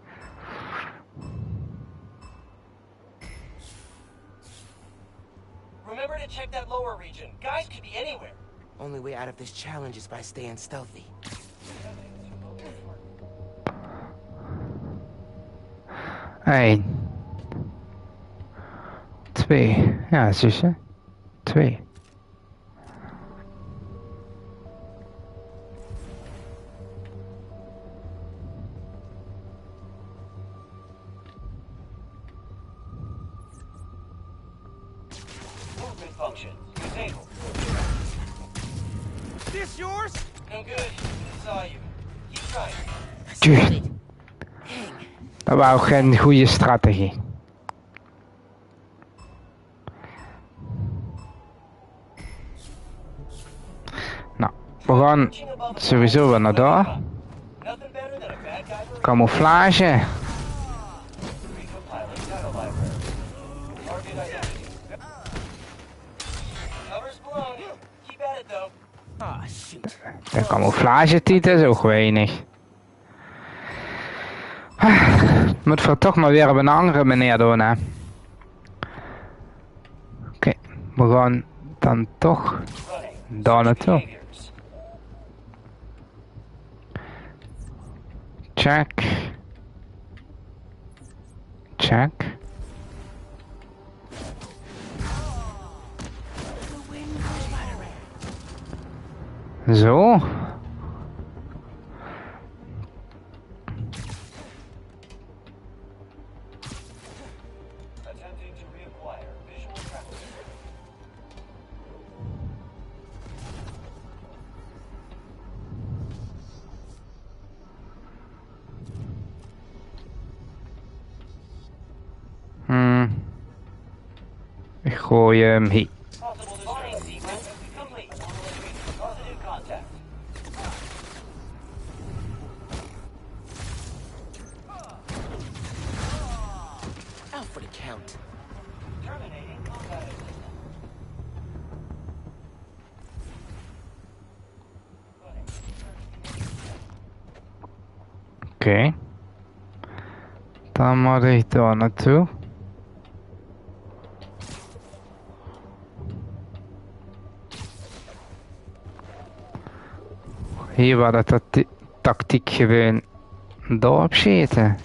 Remember to check that lower region. Guys could be anywhere. Only way out of this challenge is by staying stealthy. 1 2. Ja, zussen. 2. Movement function disabled. This yours? No good. Saw you. Keep trying. Tjuh. Dat was ook geen goede strategie. Nou, we gaan sowieso weer naar daar. Camouflage. De camouflage-titel is ook weinig. Moet we toch maar weer op een andere manier doen, hè. Oké, we gaan dan toch daar naartoe. Check. Check. Zo. Ik gooi hem hier. Out for the count. Oké. Dan moet ik daar naartoe. Hier waar dat tactiek gewoon daarop zitten.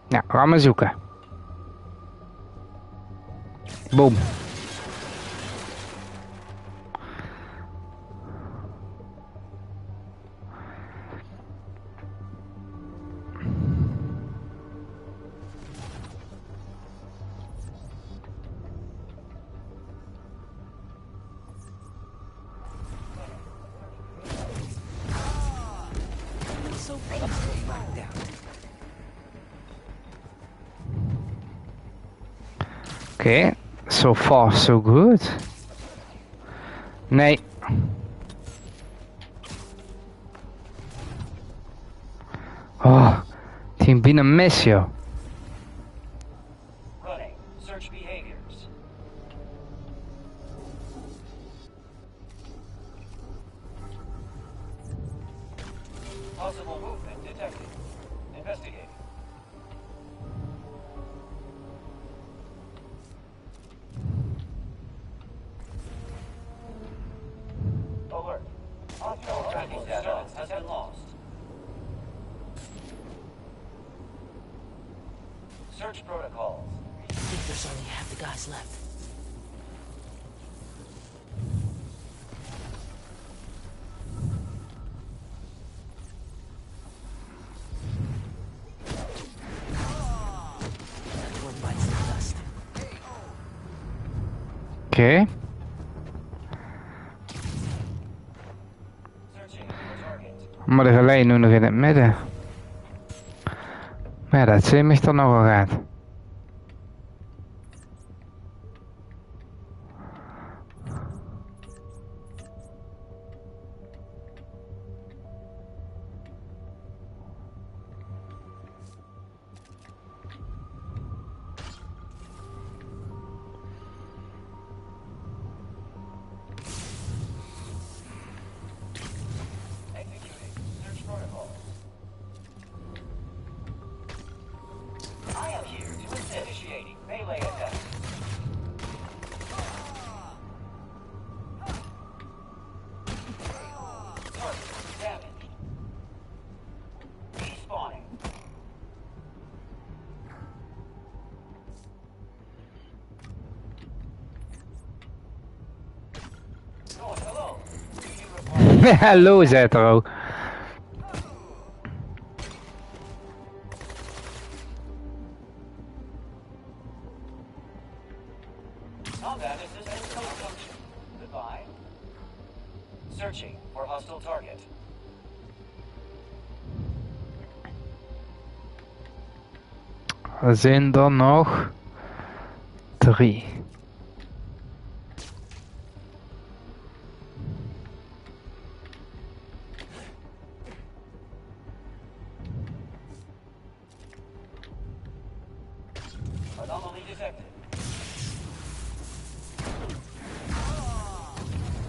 Ja, gaan we zoeken. Boom. Okay, so far so good. Nee. Oh, het ging binnen mis, joh. Running. Search behaviors. Possible movement detected. Investigating. Alert. Tracking data has been lost. Search protocols. I think there's only half the guys left. Everyone bites the dust. Oké. Maar de geleid nu nog in het midden. Maar ja, dat zie me toch nog wel gaat. Hallo, zei het er ook. Searching for hostile target. Er zijn er nog 3. Anomaly detected.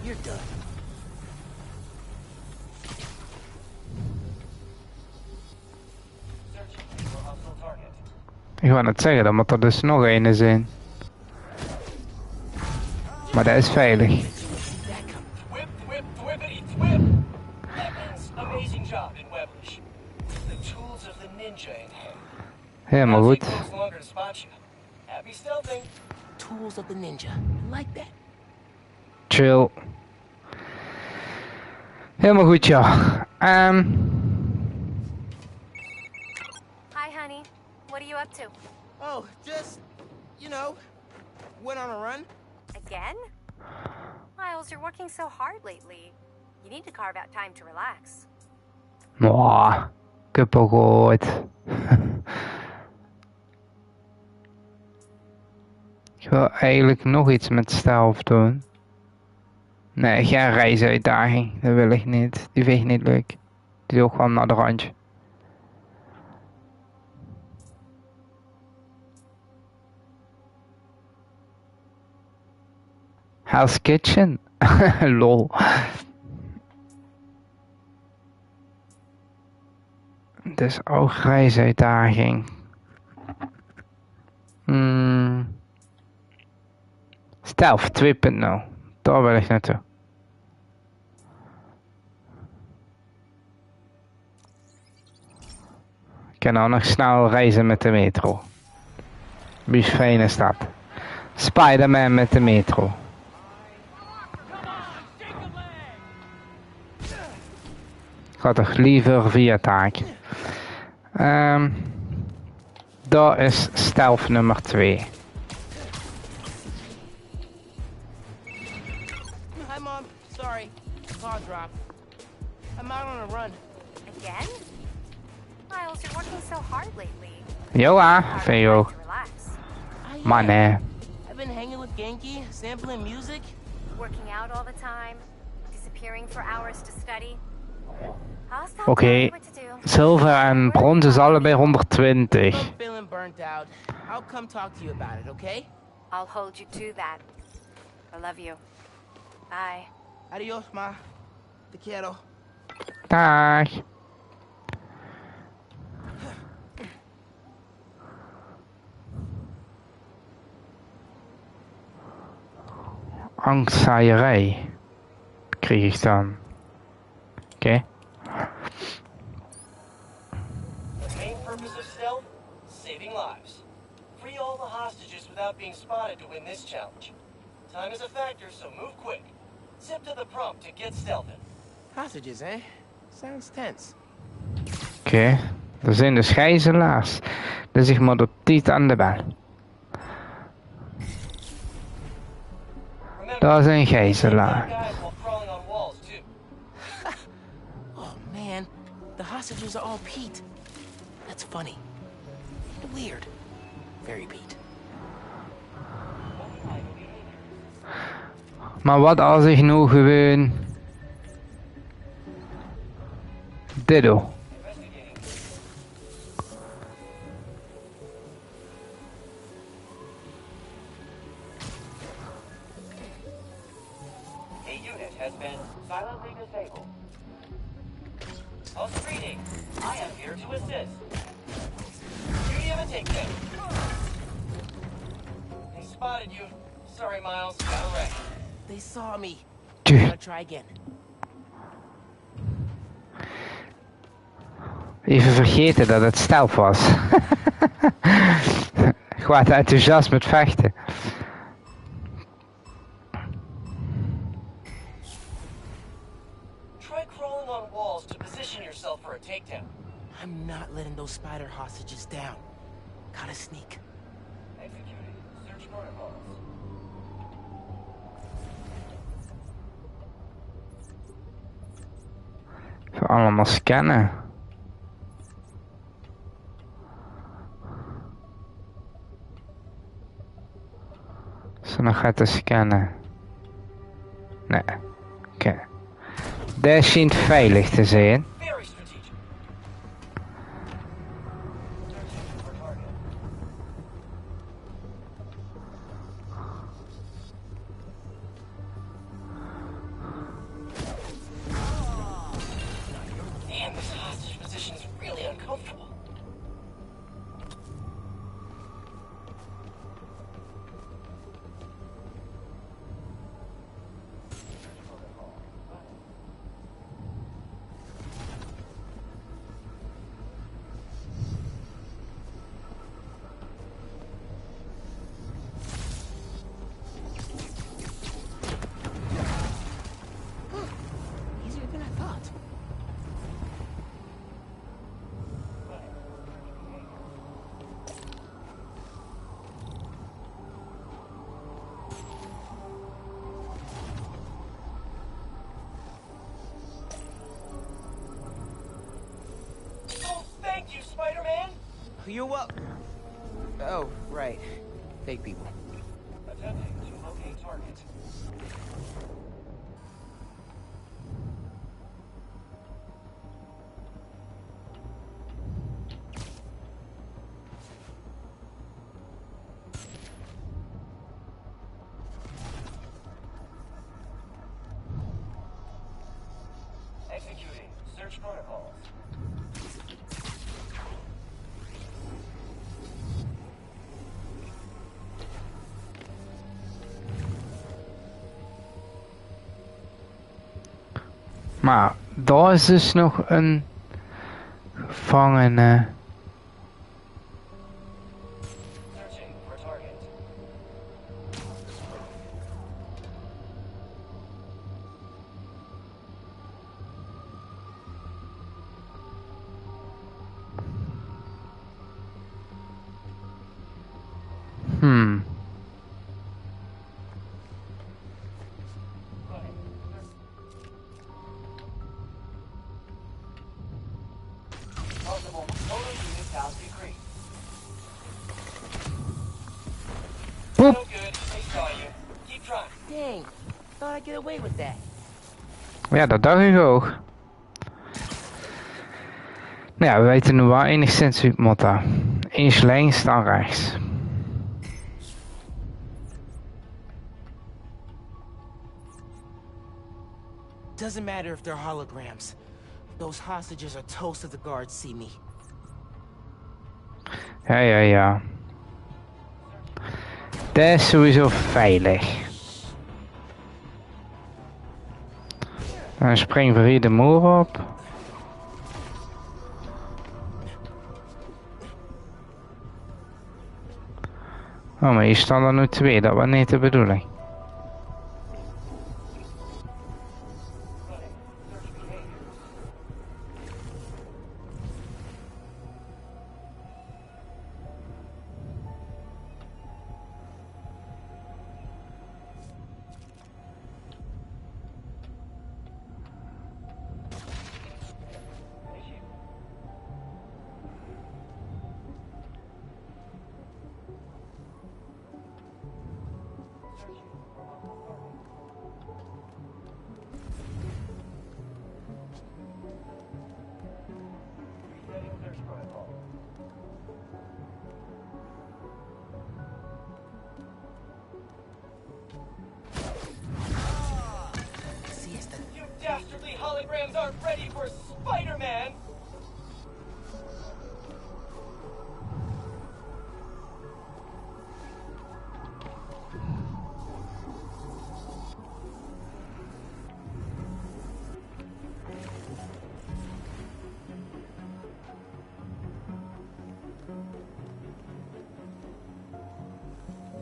You're done. Searching for hostile target. Ik wou net zeggen, dan moet er dus nog een zijn. Maar dat is veilig. Whip, whip, whippity, whip. Weapons, amazing job in Weblish. The tools of the ninja in hand. Helemaal goed. Takes longer to spot you. Happy stealthing. Tools of the ninja. I like that. Chill. Helemaal goed, ja. Hi, honey. What are you up to? Oh, just, you know, went on a run. Again? Miles, you're working so hard lately. You need to carve out time to relax. Mwah, ik heb al gehoord. Ik wil eigenlijk nog iets met stealth doen. Nee, geen reisuitdaging. Dat wil ik niet. Die vind ik niet leuk. Die doe ik gewoon naar de randje. Hell's Kitchen? Lol. Dus ook reisuitdaging. Stealth 2.0. Daar wil ik naartoe. Ik kan nou nog snel reizen met de metro. Wie fijn is dat? Spider-Man met de metro. Ik ga toch liever via taak. Dat is stealth nummer 2. Hi, Mom. Sorry. Car dropped. I'm out on a run. Again? Miles, you're working so hard lately. Joa, Veo. Maar nee. I've been hanging with Genki, sampling music. Working out all the time. Disappearing for hours to study. Oké. Zilver en brons is allebei 120. I'm feeling burnt out. I'll come talk to you about it, okay? I'll hold you to that. I love you. Bye. Adios, ma. Te quiero. Dag. Angstzaaierij kreeg ik dan. Oké. The main purpose of stealth? Saving lives. free all the hostages without being spotted to win this challenge. Time is a factor, so move quick. Zip to the prompt to get stealthed. Hostages, eh? Sounds tense. Oké, er zijn dus gijzelaars. Dus ik moet op tijd aan de bel. Dat is een gijzelaar. Oh man, the hostages are all Pete. That's funny. Weird. Very Pete. Maar wat als ik nou gewoon dit doe? A unit has been silently disabled. Host greeting. I am here to assist. Duty of a takedown. They spotted you. Sorry, Miles. Got a wreck. They saw me. Tjoe. Gotta try again. Even vergeten dat het stealth was. Gewoon enthousiast met vechten. Try crawling on walls to position yourself for a takedown. I'm not letting those spider hostages down. Gotta sneak. Executing search protocols. Even allemaal scannen. Ze nog gaat te scannen. Nee. Oké. Daar schijnt veilig te zijn. Very strategic. Searching for target. Man, this hostage position is really uncomfortable. Easier than I thought. Oh, thank you, Spider-Man! You're welcome. Oh, right. Fake people. Attempting to locate target. Executing search protocols. Maar daar is dus nog een gevangene. Searching for target. Possible total unit count decrease. Boop. No good. They saw you. Keep trying. Dang. Thought I'd get away with that. Ja, dat dacht ik ook. Nou ja, we weten nu wel enigszins hoe het moet. Eens links, dan rechts. Doesn't matter if they're holograms. Those hostages are toast if the guards see me. Ja. Dat is sowieso veilig. Dan springen we hier de muur op. Oh, maar hier staan er nu 2, dat was niet de bedoeling. You dastardly holograms aren't ready for Spider-Man!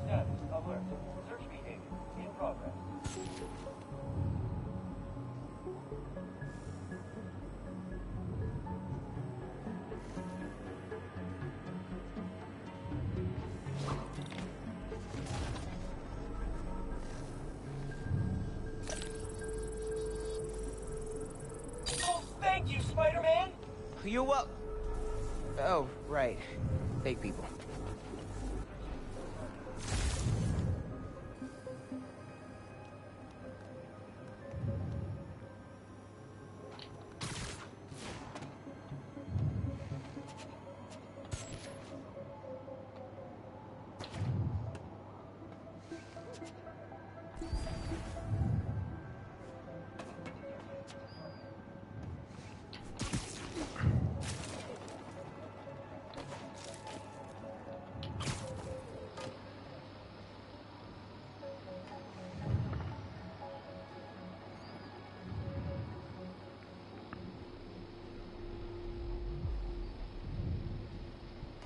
Status alert. Search behavior in progress. Oh, thank you, Spider-Man! You're wel- Oh, right. Fake people.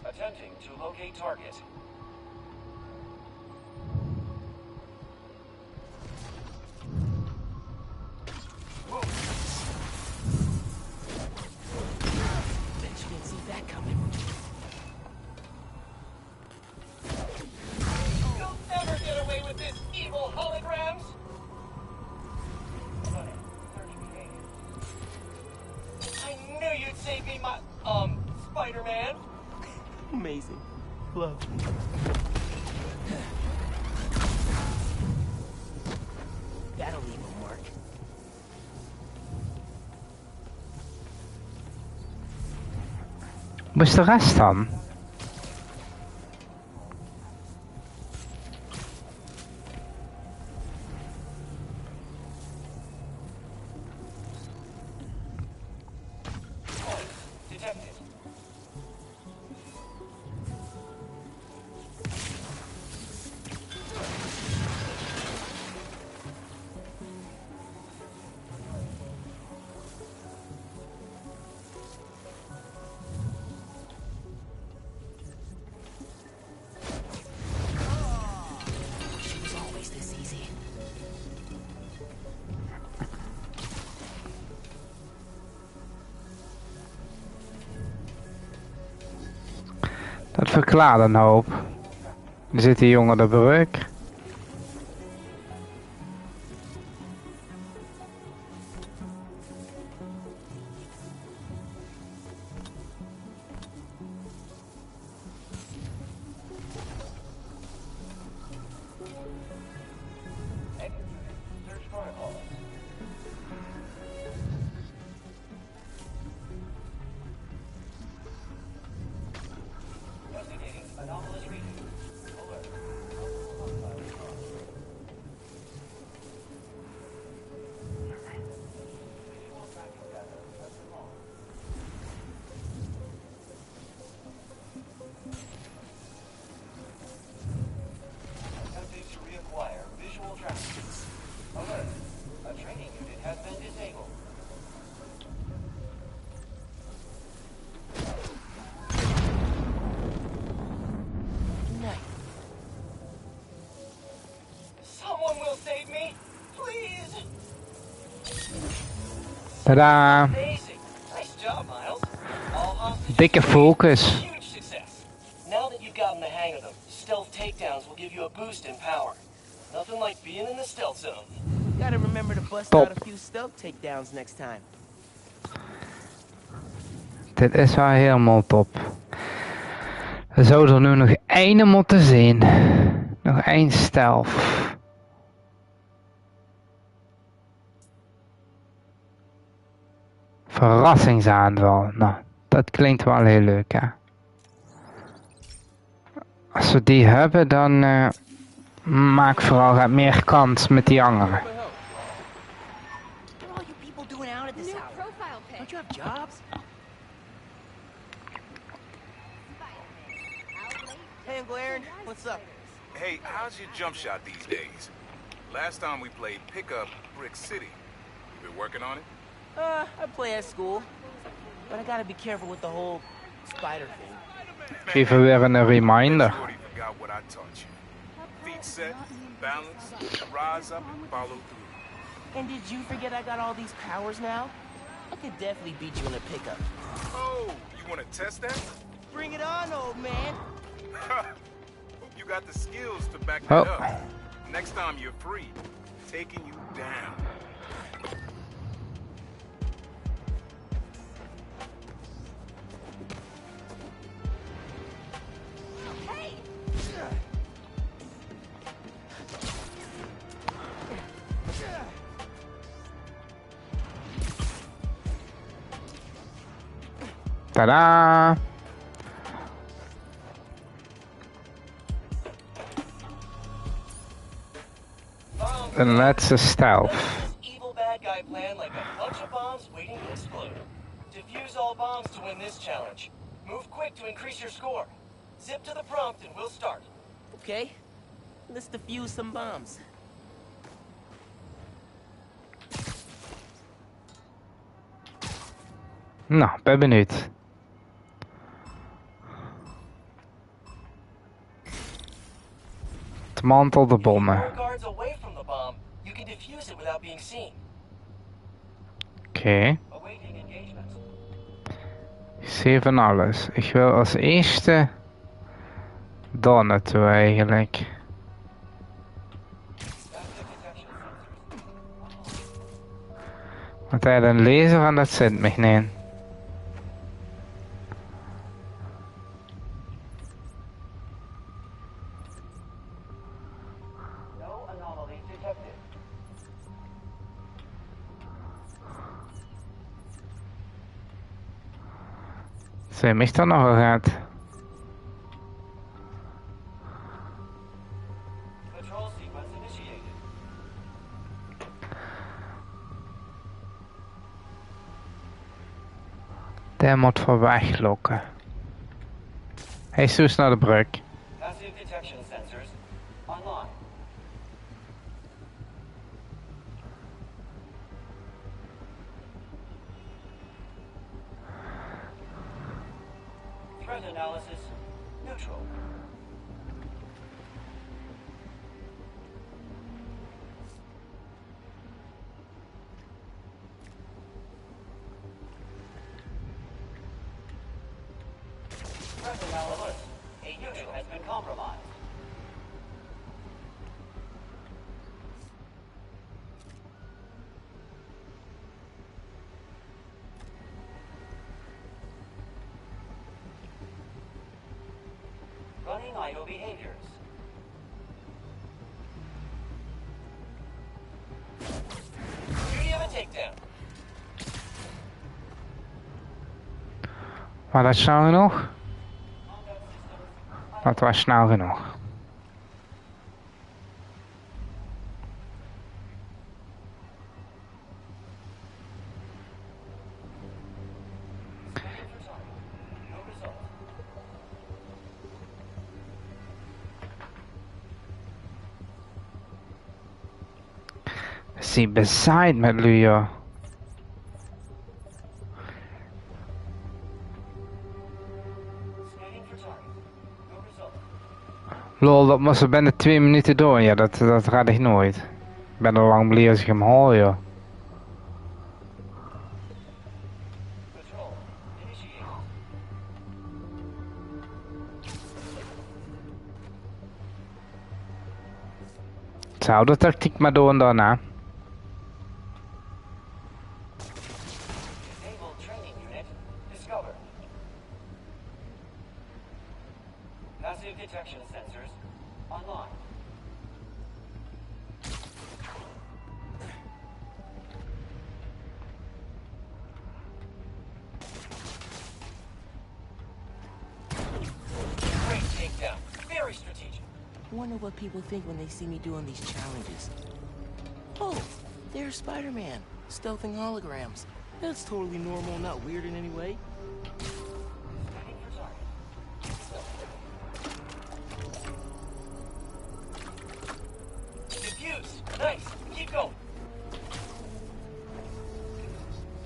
Attempting to locate target. Bet you didn't see that coming. You'll never get away with this, evil holograms! I knew you'd save me, Spider-Man! Amazing. Love. That'll leave a mark. Waar is de rest dan? Detected. She was always this easy. Dat verklaart een hoop. Er zit die jongen de breuk. Search protocol. Investigating anomalous region. Alert. Tadaa! Amazing. Nice job, Miles. All hostages Dikke focus. huge success. Now that you've gotten the hang of them, stealth takedowns will give you a boost in power. Nothing like being in the stealth zone. Gotta remember to bust Top. out a few stealth takedowns next time. Dit is wel helemaal top. We zouden er nu nog één moeten zien. Nog één stealth. Verrassingsaanval. Nou, dat klinkt wel heel leuk, hè. Als we die hebben, dan maak vooral meer kans met die anderen. What are all you people doing out at this hour? Profile pic. Don't you have jobs? Hey, Uncle Aaron, what's up? Hey, how's your jump shot these days? Last time we played pickup Brick City. You been working on it? I play at school, but I gotta be careful with the whole spider thing. Geef er weer een reminder. Shorty forgot what I taught you. Feet set, balance, rise up and follow through. And did you forget I got all these powers now? I could definitely beat you in a pickup. Oh, you want to test that? Bring it on, old man. Hope you got the skills to back that Oh. up. Next time you're free, taking you down. Tadaa! De laatste stealth. Evil bad guy plan like a bunch of bombs waiting to explode. Defuse all bombs to win this challenge. Move quick to increase your score. Zip to the prompt and we'll start. Okay, let's defuse some bombs. Nou, ben benieuwd. Het mantel de bommen. More guards away from the bomb. You can defuse it without being seen. Oké. Awaiting engagement. Ik zie van alles. Ik wil als eerste daar naartoe eigenlijk. Want hij had een laser en dat zit me niet. No anomalies detected. Zie mich dan nog gaat. Patrol sequence initiated. Die moet voor weglokken. Hij is naar de brug. Passive detection sensors online. Threat analysis neutral. Threat analysis. A unit has been compromised. Running idle behaviors. Duty of a takedown. Maar dat is snel genoeg? Dat was snel genoeg. No result. Is hij bezaaid met Lujo? Scanning for target. No result. Lol, dat moest er binnen 2 minuten door. Ja, dat red ik nooit. Ik ben al lang blij als ik hem haal, joh. dezelfde tactiek maar doen dan, hè. Naval training unit discovered. Passive detection sensors online. Great takedown. Very strategic. Wonder what people think when they see me doing these challenges. Oh, there's Spider-Man, stealthing holograms. That's totally normal, not weird in any way. Diffuse. Nice. Keep going.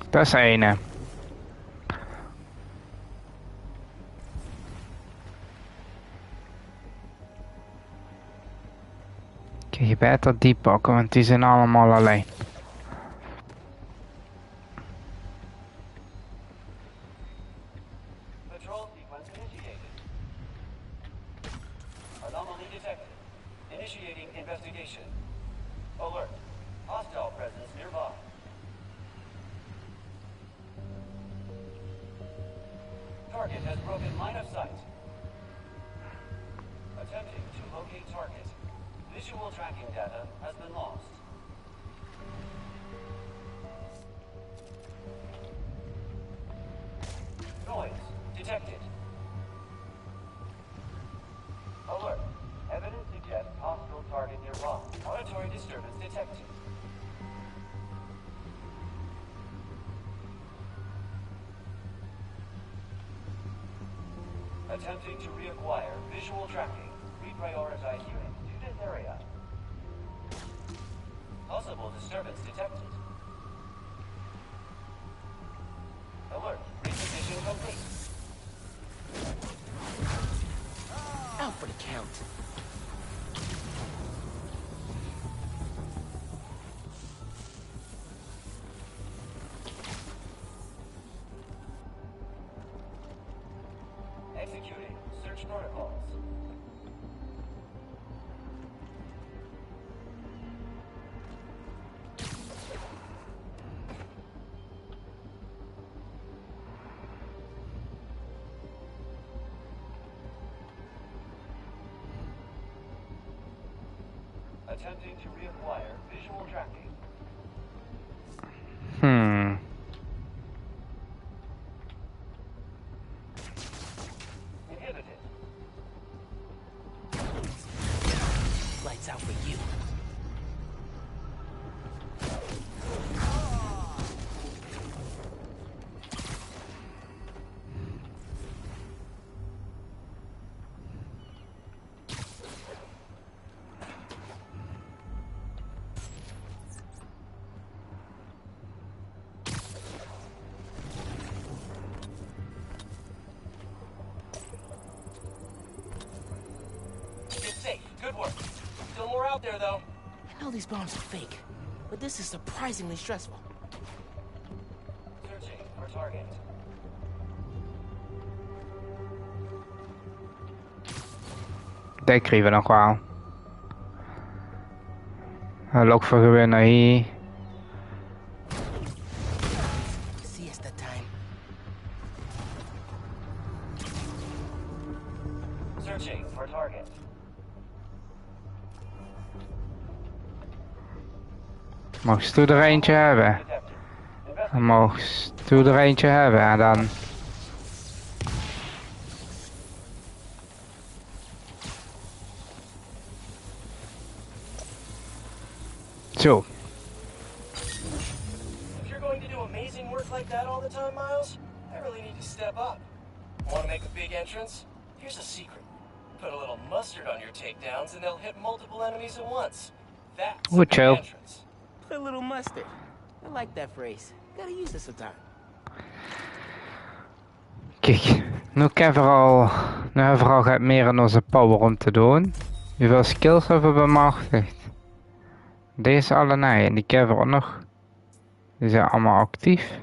Dat is ene. Kijk, je beter die pakken, want die zijn allemaal alleen. Patrol sequence initiated. Anomaly detected. Initiating investigation. Alert. Hostile presence nearby. Target has broken line of sight. Attempting to locate target. Visual tracking data has been lost. Noise detected. Alert. Evidence suggests hostile target nearby. Auditory disturbance detected. Attempting to reacquire visual tracking. Reprioritize unit to this area. Possible disturbance detected. Alert. Reposition complete. Out for the count. Executing search protocols. Attempting to reacquire visual tracking. Inhibited. Lights out for you. It's safe. Good work. Still more out there, though. I know these bombs are fake, but this is surprisingly stressful. Searching for target. Dat krijgen we nog wel. Lok voor gewinnen hier. Siesta time. Searching for target. Mocht je er eentje hebben? Mocht je er eentje hebben en dan... Zo. If you're going to do amazing work like that all the time, Miles, I really need to step up. Want to make a big entrance? Here's a secret. Put a little mustard on your takedowns and they'll hit multiple enemies at once. That's a big chill. entrance. Put a little mustard. I like that phrase. Gotta use it sometime. Kijk, nu hebben we al meer in onze power om te doen. Hoeveel skills hebben we bemachtigd? Deze alle nee, en die hebben we ook nog. Die zijn allemaal actief.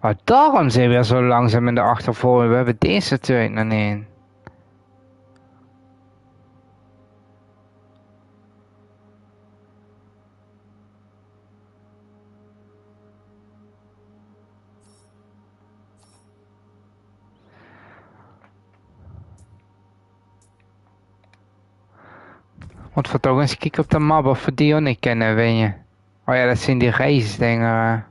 Oh, daarom zijn we zo langzaam in de achtervolging. We hebben deze twee nog niet. Want we toch eens kijken op de map of we die ook niet kennen, weet je. Oh ja, dat zijn die reisdingen.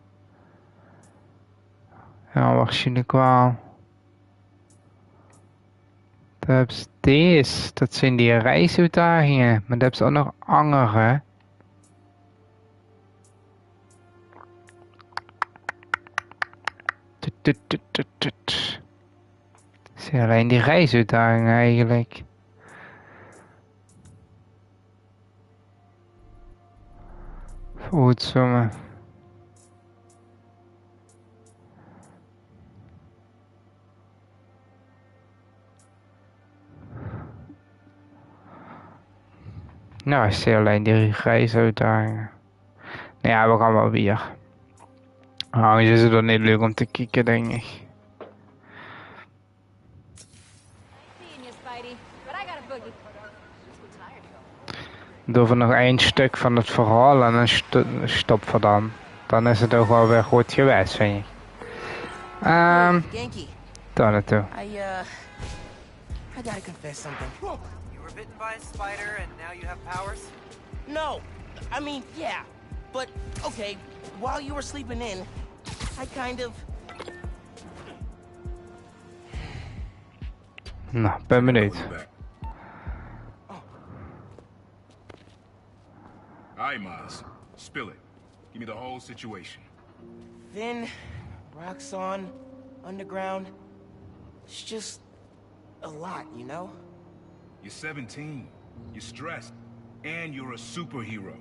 Ja, waarschijnlijk wel. Dat zijn die reisuitdagingen. Maar dat is ook nog andere. Het zijn alleen die reisuitdagingen eigenlijk. Goed zo. Nou, ik zie alleen die reisuitdagingen. Nou ja, we gaan wel weer. Anders is het wel niet leuk om te kijken, denk ik. Doen we nog één stuk van het verhaal en dan stoppen we dan. Dan is het ook wel weer goed geweest, vind ik. Daar naartoe. I gotta confess something. You were bitten by a spider and now you have powers? No, I mean, yeah. But, okay, while you were sleeping in, I kind of... Nou, ben benieuwd. Aye, Miles. Spill it. Give me the whole situation. Then, Roxxon, Underground, it's just a lot, you know? You're 17. You're stressed. And you're a superhero.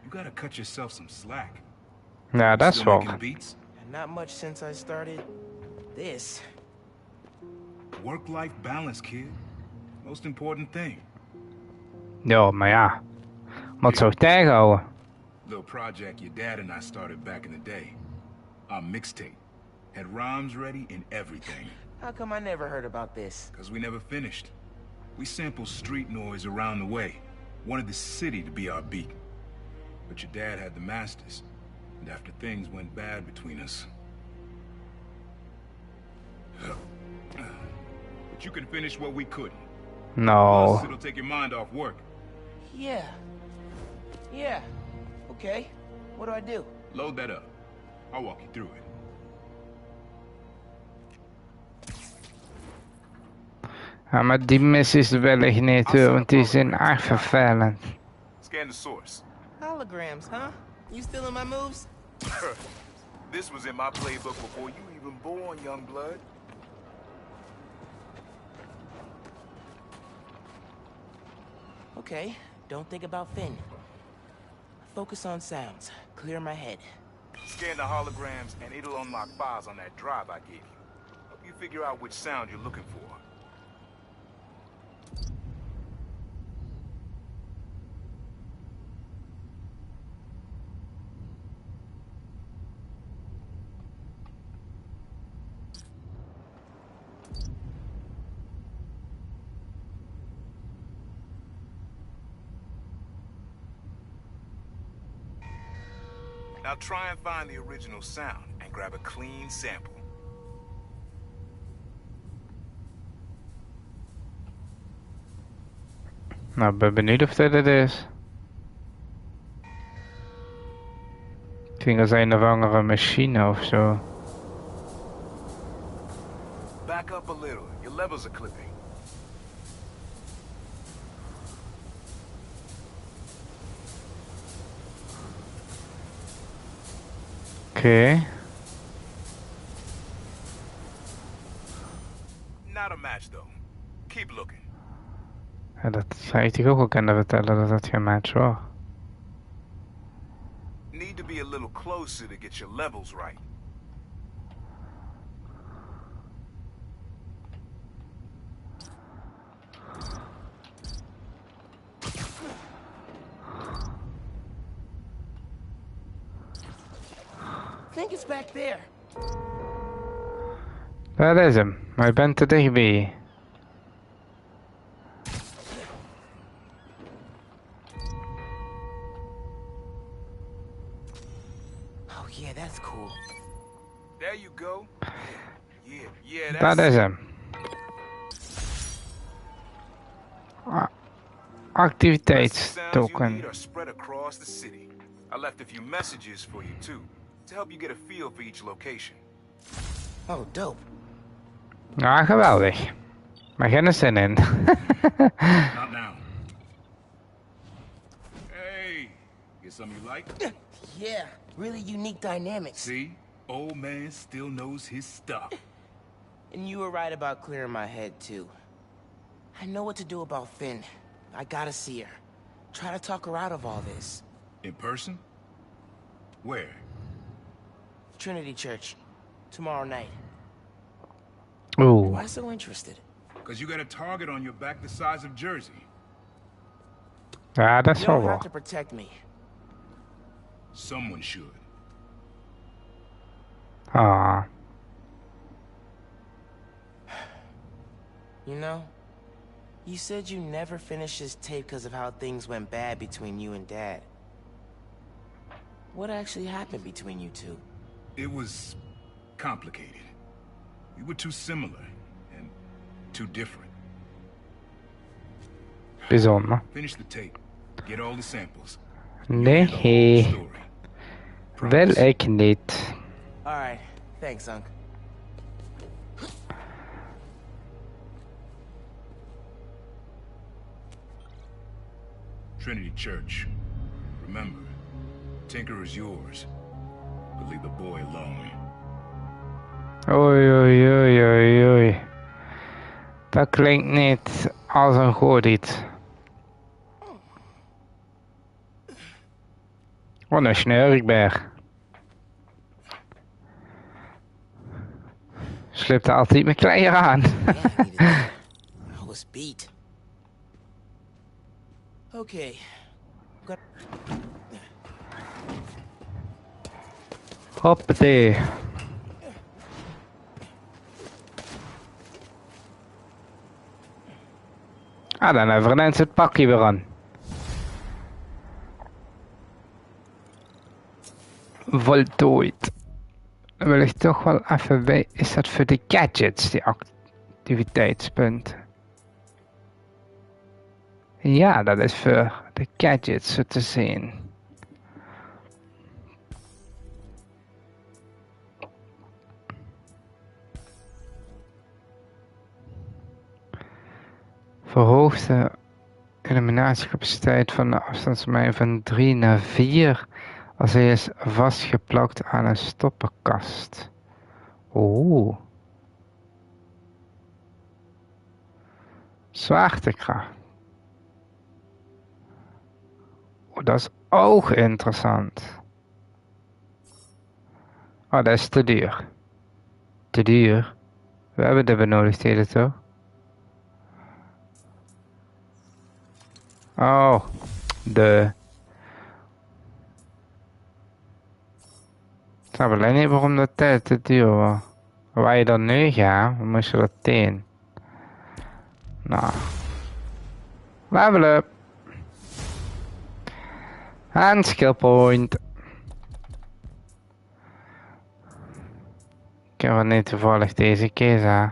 You gotta cut yourself some slack. Ja, dat is wel. And not much since I started this. Work-life balance, kid. Most important thing. Ja, maar ja. Wat zou ik tegenhouden? Little project your dad and I started back in the day. Our mixtape. Had rhymes ready and everything. How come I never heard about this? Because we never finished. We sampled street noise around the way. Wanted the city to be our beat. But your dad had the masters. And after things went bad between us... But you can finish what we couldn't. No. Plus, it'll take your mind off work. Yeah. Yeah. Okay. What do I do? Load that up. I'll walk you through it. Ja, maar die missies wil ik niet doen, want die zijn erg vervelend. Scan the source. Holograms, huh? You stealing my moves? This was in my playbook before you even born, young blood. Okay, don't think about Finn. Focus on sounds. Clear my head. Scan the holograms and it'll unlock files on that drive I gave you. Help you figure out which sound you're looking for. Now try and find the original sound and grab a clean sample. Nou, ik ben benieuwd of dit het is. Ik denk dat het een of andere machine of zo. Back up a little. Your levels are clipping. Oké. Not a match though. Keep looking. Ja, dat zou je toch ook wel kunnen vertellen dat dat geen match was. Need to be a little closer to get your levels right. I think it's back there. Dat is hem, maar je bent te dichtbij. Oh yeah, that's cool. There you go. Yeah, Dat is hem. activiteitstoken. are spread across the city. I left a few messages for you too, to help you get a feel for each location. Oh, dope. Ja, geweldig. Maar geen zin in. Not now. Hey, get something you like? Yeah, really unique dynamics. See? Old man still knows his stuff. And you were right about clearing my head, too. I know what to do about Finn. I gotta see her. Try to talk her out of all this. In person? Where? Trinity Church. Tomorrow night. Oeh. Why so interested? Because you got a target on your back the size of Jersey. Ja, dat is You wel don't have waar. to protect me. Someone should. Ah. You know, you said you never finished this tape because of how things went bad between you and Dad. What actually happened between you two? It was complicated. We were too similar and too different. Bijzonder. Finish the tape. Get all the samples. Nee. Wil ik niet. Alright, thanks, Unc. Trinity Church. Remember, Tinker is yours. But leave the boy alone. Oei, oei, oei, oei, oei. Dat klinkt niet als een goed iets. Wat een sneurikberg. Slipt er altijd mijn kleier aan. I was beat. Okay. Hoppatee. Ah, dan hebben we ineens het pakje weer aan. Voltooid. Dan wil ik toch wel even weten, is dat voor de gadgets, die activiteitspunten? Ja, dat is voor de gadgets zo te zien. Verhoogde illuminatiecapaciteit van de afstandsmijn van 3 naar 4 als hij is vastgeplakt aan een stoppenkast. Oeh. Zwaartekracht. Oh, dat is ook interessant. Oh, dat is te duur. Te duur. We hebben de benodigdheden toch? Oh, de. Ik snap alleen niet waarom dat tijd te duur was. Waar je dan nu gaat, dan moest je dat teen. Nou. Level up. En skill point. Ik heb er niet toevallig deze keuze.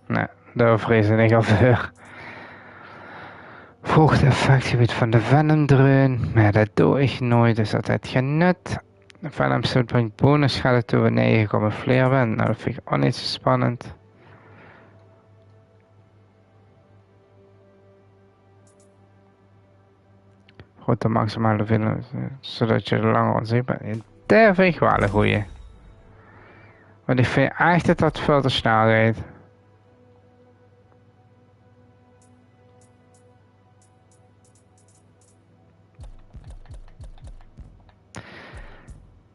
Nee, daar vrees ik al voor. Volgt het effectgebied van de Venom drone, maar dat doe ik nooit, dus dat heeft geen nut. De Venom suit brengt bonus schade toe wanneer je gecamoufleerd bent, nou dat vind ik ook niet zo spannend. Grote maximale hoeveelheid, zodat je er langer onzichtbaar bent. Dat vind ik wel een goeie. Want ik vind echt dat dat veel te snel gaat.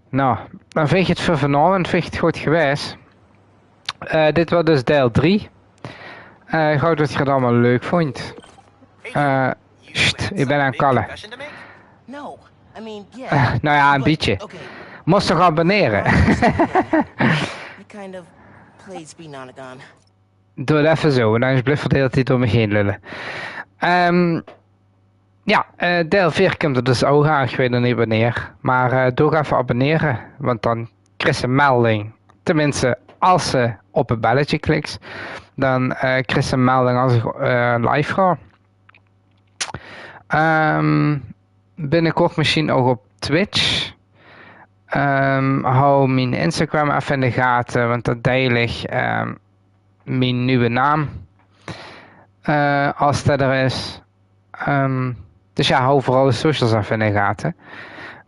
Nou, dan vind je het voor vanavond het goed geweest. Dit was dus deel 3. Ik hoop dat je het allemaal leuk vond. Ik ben aan het kallen. No, I mean, yeah. Nou ja, een beetje. Moest toch abonneren? It kind of plays be Nonagon. Doe het even zo, en dan blijft het de hele tijd door me heen lullen. Ja, deel 4 komt er dus ook aan, ik weet nog niet wanneer. Maar doe even abonneren, want dan krijg je een melding. Tenminste, als ze op het belletje klikt, dan krijg je een melding als ik live ga. Binnenkort misschien ook op Twitch. Hou mijn Instagram even in de gaten, want daar deel ik mijn nieuwe naam. Als dat er is. Dus ja, hou vooral de socials even in de gaten.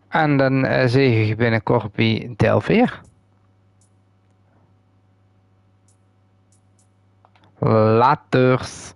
En dan zie ik je binnenkort bij Delveer. Laters.